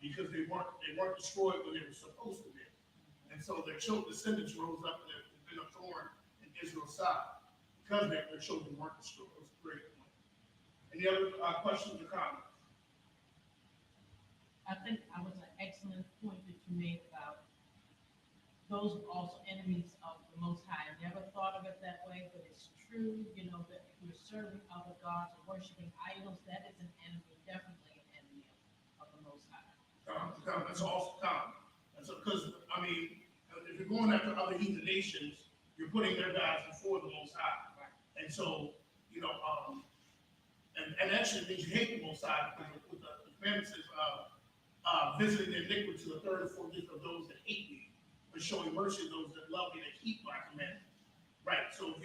because they weren't destroyed when they were supposed to be. And so their descendants rose up and have been a thorn in Israel's side because their children weren't destroyed. It was a great point. Any other questions or comments? I think that was an excellent point that you made about those are also enemies of the Most High. I never thought of it that way, but it's true, that if you're serving other gods or worshiping idols, that is an enemy, definitely an enemy of the Most High. That's also common. Because, if you're going after other heathen nations, you're putting their gods before the Most High. Right. And so, and actually it means you hate the Most High, because with the commandment says, visiting the iniquity to the third and fourth of those that hate me, but showing mercy to those that love me, that keep my commandments. Right. So if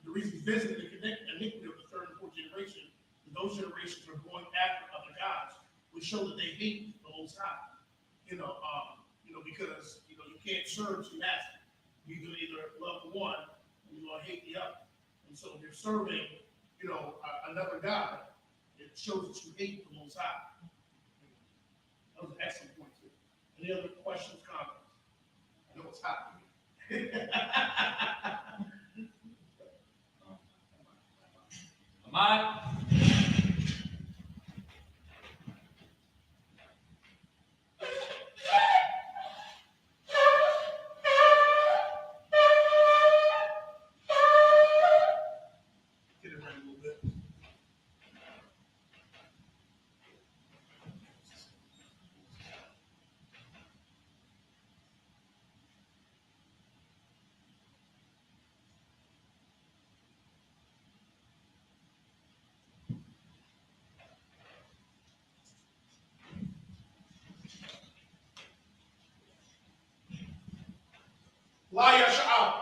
the reason he's visiting the iniquity of the third and fourth generation, those generations are going after other gods, which show that they hate the Most High. Because you can't serve two masters. You can either love the one or you're gonna hate the other. And so if you're serving, another God, it shows that you hate the Most High. That was an excellent point too. Any other questions, comments? I know it's hot. Ahmad? Get it right a little bit. La Yasha'al.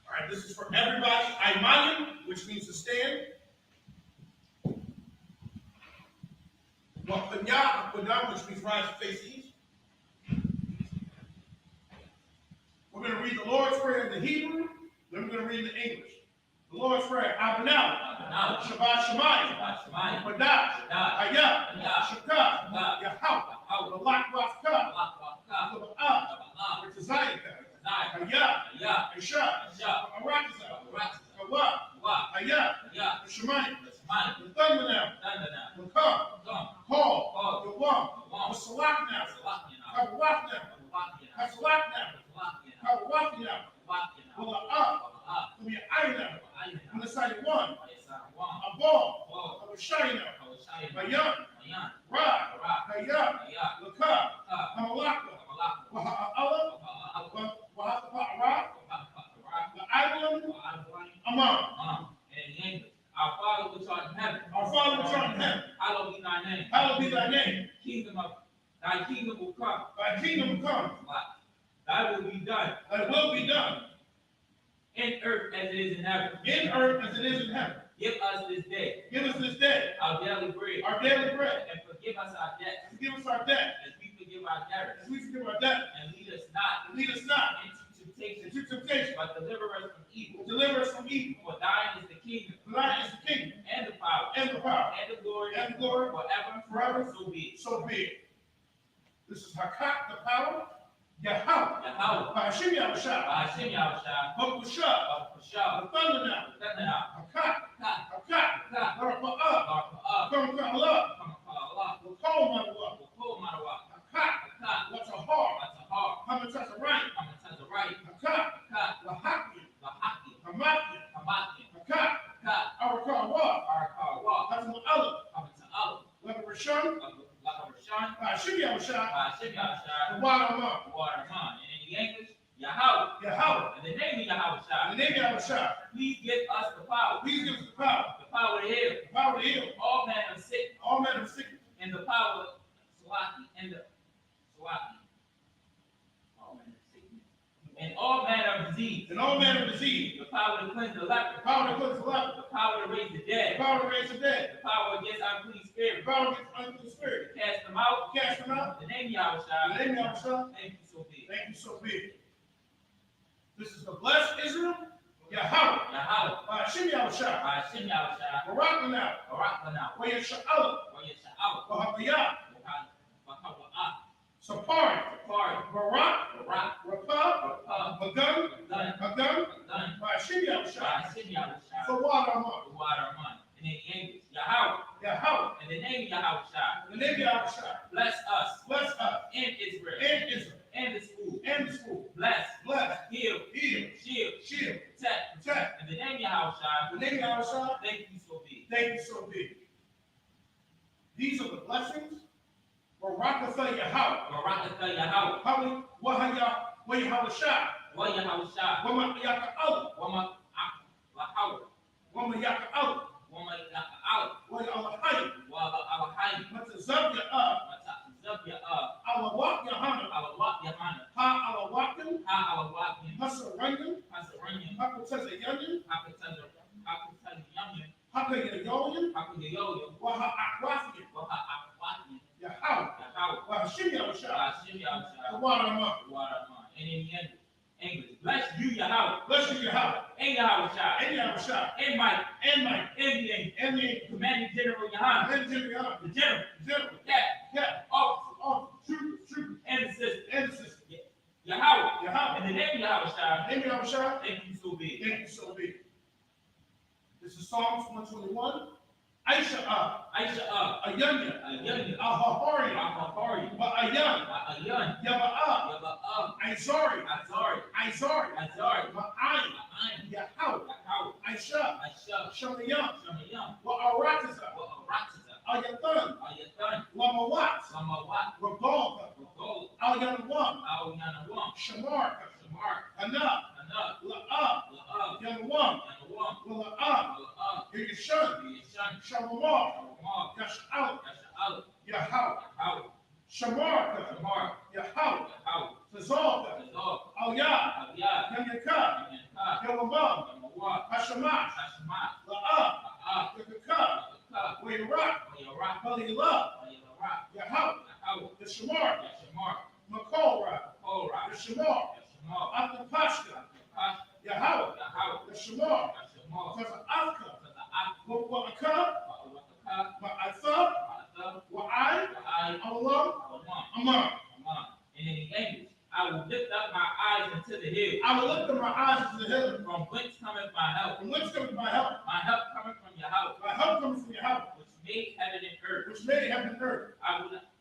All right, this is for everybody. Aymanim, which means to stand. Waqadam, which means rise to face east. We're going to read the Lord's Prayer in the Hebrew, then we're going to read the English. The Lord's Prayer, Abinah, Shabbat Shemayim, Badah, Ayah, Shakah, Yahweh, Malak Wafka, Zaba'ah, Ritazayaka, Ayah, Isha, Arakazah, Kawa, Ayah, Shemayim, the thunder now, the come, call, the one, the salak now, Kabawak now, Hasalak now, Kabawak now, the up, the ayin now, on the side of one, a ball, of a shayna, Bayan, Ra, Hayah, Laka, Hamalaka, Waha'ala, Waha'ala, the island, Amam. Our Father which art in heaven. Our Father which art in heaven. Hallowed be thy name. Hallowed be thy name. Thy kingdom will come. Thy kingdom will come. Thy will be done. Thy will be done. In earth as it is in heaven. In earth as it is in heaven. Give us this day. Give us this day. Our daily bread. Our daily bread. And forgive us our debts. Forgive us our debt. As we forgive our debtors. As we forgive our debtors. And lead us not And lead us not into temptation, into temptation, but deliver us from evil. but deliver us from evil. For thine is the kingdom, For thine is the kingdom, and the power, and the power, and the glory, and the glory, forever and forever. So be it. So be it. This is Hakat, the power, Yahweh, Yahweh, Ba'ashim Yahushua, Ba'ashem Yahushua, Bakushah, Ba'ashah, the thunder now, Ba'ashem Hakat, Hakat, Yahushua, Barapa'ah, Ba'ashah, Come Allah, Allah, Wakol Manawa, Ba'ashah, Manawa, Hakat, Hakat, what's a heart, Batahar, Hamatasa right, Hamatazariah, Hakat, Hakat, Lahaki, Lahaki, Hamaki, Hamaki, Hakat, Hakat, Arakawa, Arakawa, Hatam Allah, Hamata'al, Lebarashon, Lakarashan, Ba'ashim Yahushua, Ba'ashem Yahushua, Wadama, Waterman. And in the English, Yahweh. Yahweh, In the name of Yahweh, in the name of Yahushua, please give us the power, please give us the power to heal to heal all manner of sickness, all manner of sickness, and the power, Salaki, and the Salaki, all manner of sickness, and all manner of disease, and all manner of disease, the power to cleanse the leper, the power to cleanse the leper, the power to raise the the dead, power to raise the dead, the power against unclean the spirits, power against unclean spirit, to cast them out. cast them out, In the name of in the Yahweh, name of Yahushua, thank you so big. thank you so big. This is the blessed Israel, Yahweh, Yahweh, Ba'ashim Yahushua, Ba'ashem Yahushua, Barakna, Barakana, Wayasha'ala, Wayasha'al, Wahabiyah, Wakawa'ah, Sapari, Pari, Barak, Barak, Rapah, Rapah, Magun, Done, Magun, Done, Ba'ashim Yahushua, Ba'ashem Yahushua, Sawadama, Waterman. And in the English, Yahweh, Yahweh, in the name of Yahweh, in the name of Yahushua, bless us bless us, in Israel, and Israel, and the school, and the school, bless, bless, heal, heal, shield, shield, protect. protect. In the name of Yahweh, In the name of Yahushua, thank you so big. thank you so big. These are the blessings. Barakatha Yahweh. Barakatha Yahweh, Hallelujah. Wahaya, Wayahushua. Wa Yahweh, Wama Yaka Allah. Wama Lahawah, Wama Yaka Allah. Wama Yaka'al, Waya Allah. Wa Alahai, Matazabya up. Zabya, Alawak Yahana. Alawak Yahana, Ha Alawakim. Ha Alawakim, Hasaranyam. Hasaranyam, Hakutazayanyan. Hakatazayanyan, Hakayayoyan. Hakayayoyam, Waha Akwafiyan. Waha Akwakim, Yahweh. Yahweh, Wahashim Yahushua. Ba'ashem Yahushua, Tawadama. Waterman. And in the English, bless you, Yahweh, Bless you, Yahweh. and Yahweh, And Yahushua. and Mike, And Mike. and the angel, And the commanding general Yahweh, and Jimmy Yahweh. the general, General. the captain, Yeah. officer, Oh, true. and the sister, And the sister. Yahweh. Yahweh. In the name of Yahweh, Name of Yahushua. thank you so big. Thank you so big. This is Psalms 121. Aisha Aisha, Ayanya, Ayanya, Ahahari, Ahahari, Ba'ayan, Ayan, Yaba'a, Yaba'ah, Izari, Azari, Izari, Azari, Ba'ayin, Ma'ayin, Yahweh, Yahweh, Aisha, Aisha, Shamayam, Shamayam, Wa'aratiza, Wa'aratiza, Ayathan, Ayatan, Lamawat, Samawat, Ragalka, Rogol, Alyanawam, Aoyanawam, Shamarka, Shamar, Anab, Anak, La'ab, La'ab, Yanawam, Yanawam, La'ab, La'ab, Yishan, Yishan, Shamamar, Shamar, Yash'al, Yasha'al, Yahweh, Yahweh, Shamarka, Shamar, Yahweh, Yahweh, Tazalka, Tazal, Aliyah, Aliyah, Yanyaka, Yanyanka, Yalamam, Yamawah, Hashamash, Hashmat, La'ab, La'ab, Yakaka, Yakaka, Wayrak, Wayarak, Balila, Wayarak, Yahweh, Yahweh, Yashamar, Yashamar, Makolra, Korah, Yashamar, Yashamar, Atapashka, Yakash, Yahweh, Yahweh, Yashamar, Yashamar, Taza'aka, Taza'ak, Wa'aka, Wa'aka, Ma'atha, Ma'atha, Wa'ai, Wa'ai, Allah, Alamam, Amar. Amam. And in the English, I will lift up my eyes into the hills. I will lift up my eyes to the hill. From whence cometh my help? From whence cometh my help? My help cometh from Yahweh, My help comes from Yahweh, which made heaven and earth. which made heaven and earth.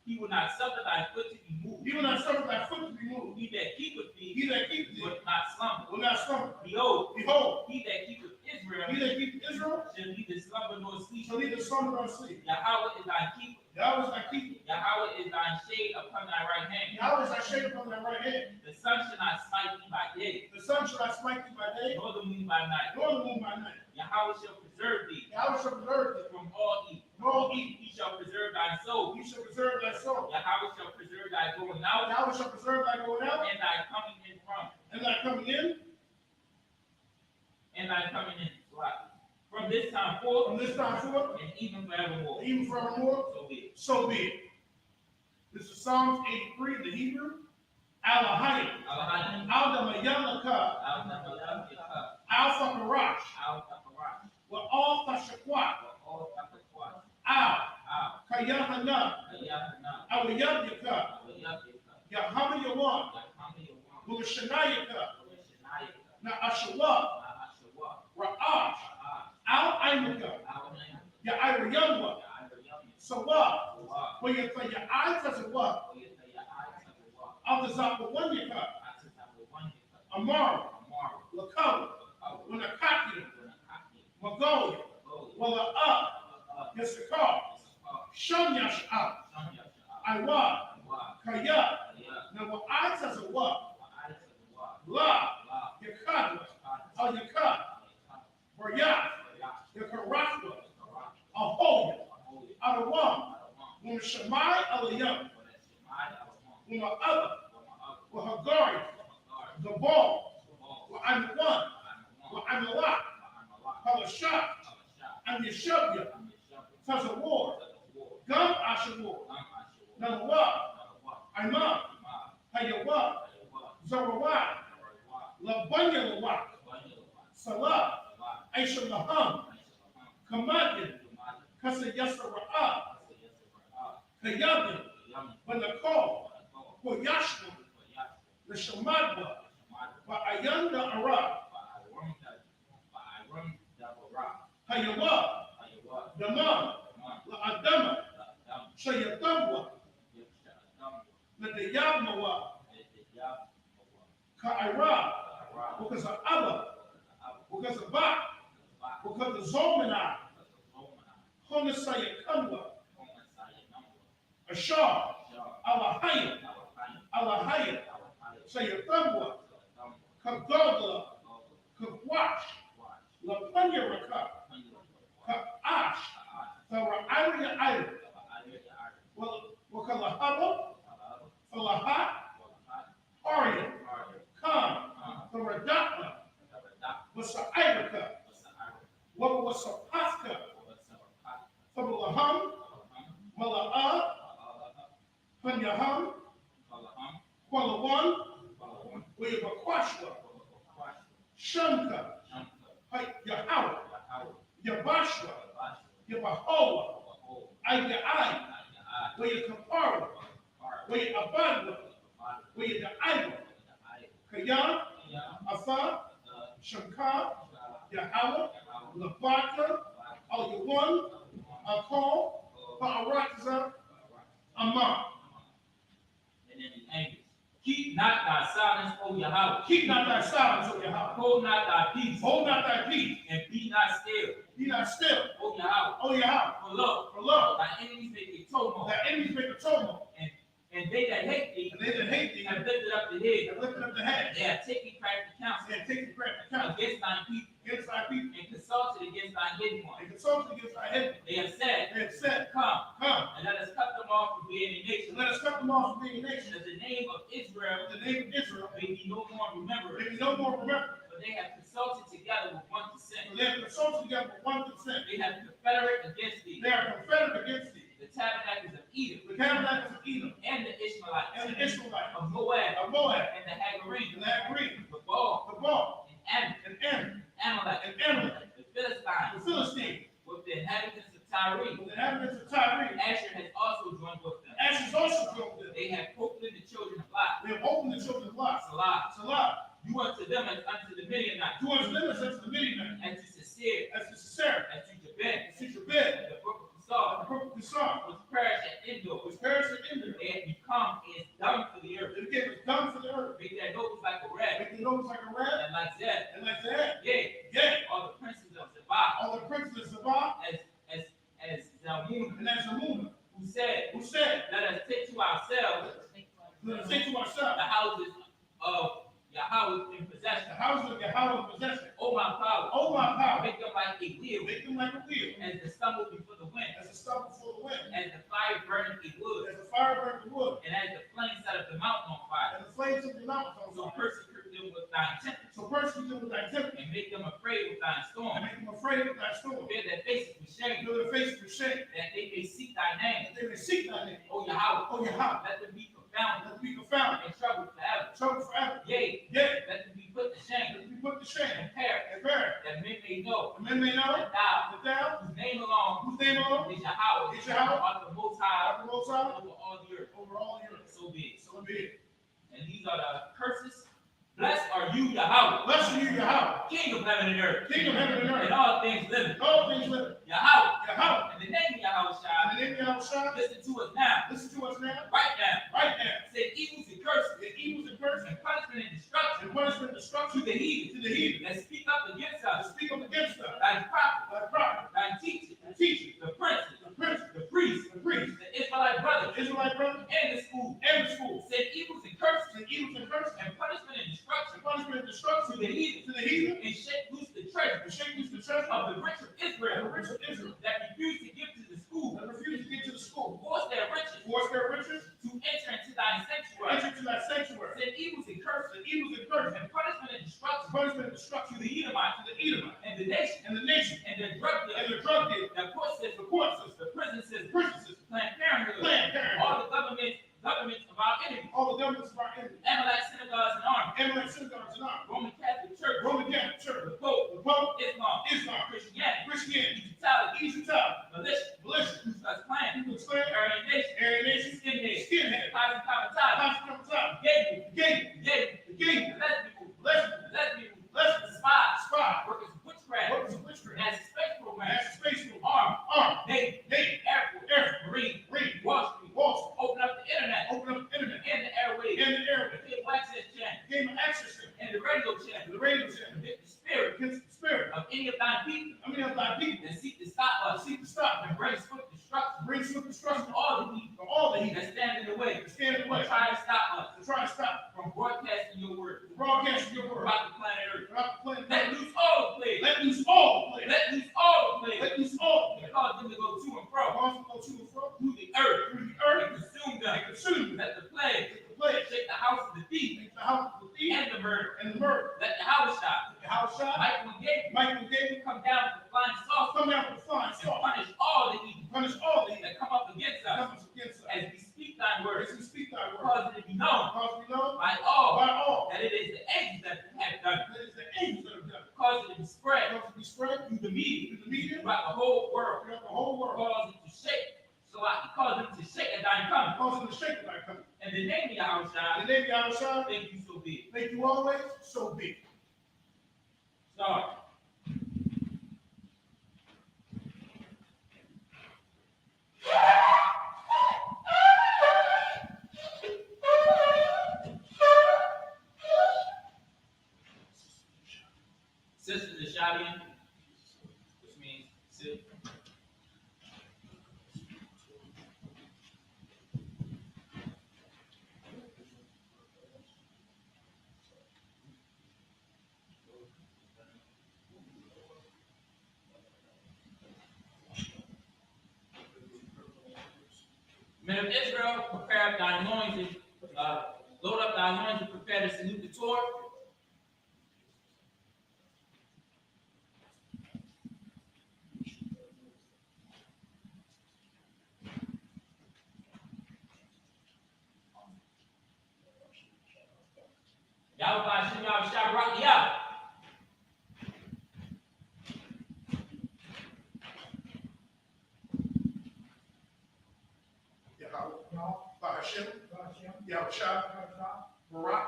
He will not suffer thy foot to be moved. He will not suffer thy foot to be moved. He that keepeth thee He that keepeth thee will not slumber. will not slumber. Behold, Behold, he that keepeth Israel he that keepeth Israel shall neither slumber nor sleep. shall neither slumber nor sleep. Yahweh is thy keeper. Yahweh is thy keeper. Yahweh is thy shade upon thy right hand. Yahweh is thy shade upon thy right hand. The sun shall not smite thee by day, The sun shall not smite thee by day, nor the moon by night. nor the moon by night. Yahweh shall preserve thee Yahweh shall preserve thee from all evil. from all evil. He shall preserve thy soul. He shall preserve thy soul. Yahweh shall preserve thy going out Yahweh shall preserve thy going out and thy coming in from. and thy coming in And thy coming in. From this time forth from this time forth and even forevermore. and even forevermore. So be it. So be it. This is Psalms 83 in the Hebrew. Alahayim. Alahayim. Al-Damayalaka. Al-Damayalaka. Al-Fakarash. Al-Fakarash. Wa al-Fashakwat. Al-Fakarash. Al. Al. Kayahana. Kayahana. Awayadyaka. Al-Yadyaka. Yahama Yawan. Yahamiyawam. Mulashanayaka. Al-Shanayaka. Na Ashawah. Al-Ashawah. Ra'ash. Al-Ash. Al-Ainaka. Al-Naim. Ya'ayra Yamwa. Al-Yamim. Sawa. Sawa. Where you say your eyes as a what? Of the Zappa one you cut. Amara. Lakau. When a cocky. Magolia. Well, up. Yes, the car. Shun yash up. I wa. Kaya. Now, what eyes as a what? La. Yakadwa. Al Yakad. Baryat. Yakarashwa. Ahoya. Adawam. When Shemai Aliyam. When my other. When Hagari. The ball. When I'm one. When I'm a lot. Halashah. And Yeshabya. Tazawar. Gum Ashawar. Nalawa. Imam. Hayawa. Zarawat. Labanya Lawak. Salah. Aisha Laham. Kamadin. Kasa Yasara'ah. Kayabin. When the call. For Yashua. The Shamadwa. But Ayanda Arab. Hayawa. Damam. La Adama. Shayatamwa. Nadayabmawa. Ka'ira. Because of Allah. Because of Ba. Because of Zomana. Honasaya Ashar. Alahayim. Alahayim. Shayatamwa. Kagogla. Kagwash. Lapanya Raka. Ka'ash. Thara'ayya Ayr. Wakalahaba. Falahat. Arya. Khan. Tharadakla. Wasa'iraka. Wasapaska. Fabalaham. Mala'ah. Panyaham. Kwalawan. Wayabakwashwa. Shamka. Yahawah. Yabashwa. Yabahoa. Ayai. Wayakapara. Wayabadwa. Wayadaiwa. Kayam. Asa. Shamka. Yahawah. Labaka. Al-Yawan. Akal. Ba'arakza. Amam. And then the angels. Keep not thy silence, O Yahweh. Keep not thy silence, O Yahweh. Hold not thy peace. Hold not thy peace. And be not still. Be not still, O Yahweh. O Yahweh. For lo, For lo, thy enemies make a tumult. thy enemies make a tumult, And they that hate thee and they that hate thee have lifted up the head. have lifted up the head. They have taken crafty counsel They have taken crafty counsel against thine people, against thy people, and consulted against thine hidden one. and consulted against thy head. They have said, They have said, Come, come, and let us cut them off from being a and nation, let us cut them off from being a nation. that the name of Israel The name of Israel may be no more remembered. may be no more remembered. For they have consulted together with one consent. For they have consulted together with one consent. They have confederate against thee, They are confederate against thee. the tabernacles of Edom, The Canaanites of Edom, and the Ishmaelites, and the Ishmaelites, of Moab, of Moab, and the Hagarim, and the Agree, the Baal, the Baal, and and Ammon, Amalek, and Amalek, the Philistines, the Philistines, with the inhabitants of Tyre. with the inhabitants of Tyre. Asher has also joined with them. Ashes also joined them. They have opened the children of Lot. They have opened the children of Lot. Salah. Salah. You unto them as unto the Midianites, Towards them as unto the Midianites, and to Sisir, as to Sisera, and to Jabin, as to Jabin, and the brook of and Kisar, the brook of Kisar, which perished at Endor, which perished at Endor. they have become as dung for the earth. They became as dung for the earth. Make their nose like a rat, Making nose like a rat, and like Zeb. and like that. Yea, Yea, all the princes of Zabah, all the princes of Sabbath, as Zalmunna, and as Amunah, who said, who said, let us take to ourselves let us say to the ourselves, houses of Yahweh in the possession. house of Yahweh in possession. O my power, Oh, my power, make them like a wheel, make them like a wheel, as the stumble before the wind, as a stubble before the wind, as the fire burning a wood, as the fire burns the wood, and as the flames set up the mountain on fire. and the flames of the mountains on So fire. persecute them with thine temper, So persecute them with thy temper, and make them afraid with thine and storm. make them afraid of thy storm. Bear their faces with shame, Fill their faces with shame, that they may seek thy name. That they may seek thy name. O Yahweh. O Yahweh. Let them be confounded. Let them be confounded. And troubled forever. Troubled forever. Yea, Yea. let them be put to shame. Let them be put to shame. And perish. And perish. That men may know The men may know that thou, that thou, whose name alone whose name alone is Yahweh, is Yahweh, art the most high the Most High, over all the earth. over all the earth. So be it. So be it. And these are the curses. Blessed are you, Yahweh, Blessed are you, Yahweh, King of heaven and earth, King of heaven and and earth, all things living. all things living. Yahweh, Yahweh, in the name of Yahweh in Shai, the name of Yahweh Shai, listen to us now, listen to us now, right now. right now. Say evils and curses, The evils and curses and punishment and destruction and punishment and to destruction the heathen to the heathen that speak up against that us, speak up against us, thy prophets, thy prophets, thy teachers, thy teachers, the princes, the princes, the priests, the priests, the Israelite brothers, the Israelite brothers, and the schools. and the schools. Send evils and curses The evils and curses and punishment and destruction and punishment and to destruction the heathen, to the heathen, and shake loose the treasure and shake loose the treasure of the rich of and Israel the rich of Israel, that refuse to give to the school, that refuse to get to the school, force their riches force their riches, to enter into thy sanctuary. enter to thy sanctuary. Send evils and curses The evils and curses and punishment and destruction punishment and to destruction the Edomites to the Edomite and the nation and the nation and their drug and dealers, the drug dealers, the court system, the court system, the prison the system, prison system, Planned Parenthood, Planned Parenthood, all the governments of our enemies, all the governments of our enemies, Amalek synagogues and armies, Amalek synagogues and arms, Roman Catholic Church, Roman Catholic Church, the Pope, the Pope, Islam, Islam, Christianity, Christianity, Egyptology, Egyptology, militia, militia, Ku Klux Klan, Ku Klux Klan, Aryan Nation, Aryan Nation, Skinhead, Skinhead, Cosmic Commentary, Constantine, Gay, Gay, Gay, Gay, Lesbian, Lesbian, Lesbian, Spies, Spy, Workers of Witchcraft, Workers of Witchcraft, NASA Space Program, National Space Program, Army, Army, Navy, Navy, Air Force, Air Force, Marine, Marine, Wall Street, Wall open up the internet, Street, open up the internet, and the airwaves, and the airway, the cable access channel, gave them access to and the radio channel, the radio channel, against the spirit against the spirit. of any of thy people I mean, of thy people, that seek to stop us, seek to stop and bring swift destruction bring swift to destruction all the people to all the heathen that stand in the way, that stand in the or way, try to stop us to try to stop from broadcasting your word broadcasting your word throughout the planet Earth. throughout the planet. Let loose all the plagues. Let loose all the plagues. Let loose all the plagues. Let loose all the And plagues. cause them to go to and fro Cause them to go to and fro through the earth through the earth and consume them. and consume them. Let the plague Take the plagues, shake the house of the thief take the house of the thief and the murder. and the murder. Let the house shot. The house shot, Michael and Gabriel Michael gave come down with the flying saucer come down with the flying and sword, punish all the evil punish all the heathen that come up against that us comes against us. as we speak thy As words. we speak thy word, Cause it to be known cause we know by all by all that it is the angels that have done it. that it's the angels that have done it. Cause it to be spread Cause it to be spread through the media through the media throughout the whole world. throughout the whole world. Cause it to shake. So I cause it to shake at thine coming. Cause them to shake thy coming. And the name of Yahweh In Shai, the name of Yahweh Shai, thank you so be. thank you always, so be it. Start. Sister Nishabian, which means sit. Men of Israel, prepare up thy loins and load up thy loins and prepare to salute the Torah. Yahweh Hashem Yahweh Shai Barak Yah. Yahweh, Hashem, Yahweh Shai, Barak,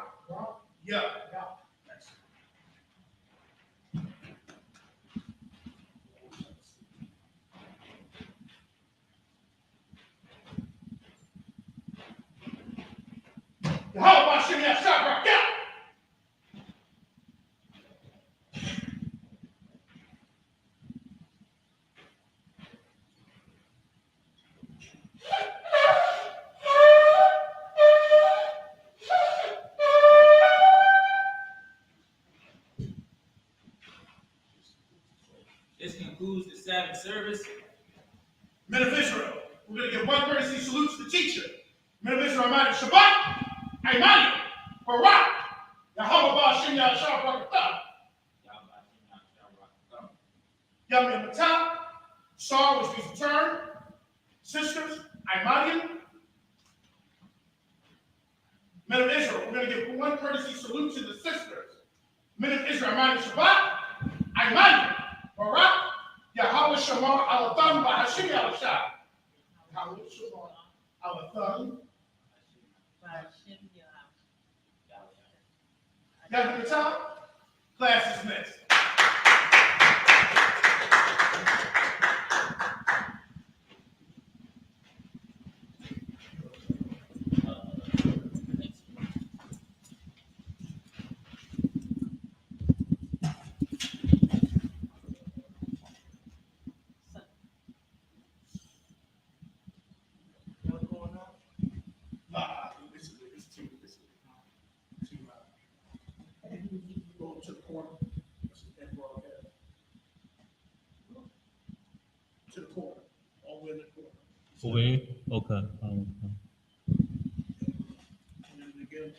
Yah. Yahweh Hashem, Yahweh Shai, Barak, Yah. This concludes the Sabbath service. Men of Israel, we're going to give one courtesy salute to the teacher. Men of Israel, Amani Shabbat, Imani, Barak, Yahweh Hashem, Yahweh Shai, Barak, Yahweh Matah, Sar, which means return, Sisters, Imadian. Men of Israel, we're going to give one courtesy salute to the sisters. Men of Israel, Imadian Shabbat, Imadian, Barak, Yahweh Shamar, Alatham, Bahashim Yahshua. Yahweh Shamar, Alatham. Got the time? Class is next. Go to the corner. To the corner. All the way in the corner. Over here? Okay. And then again,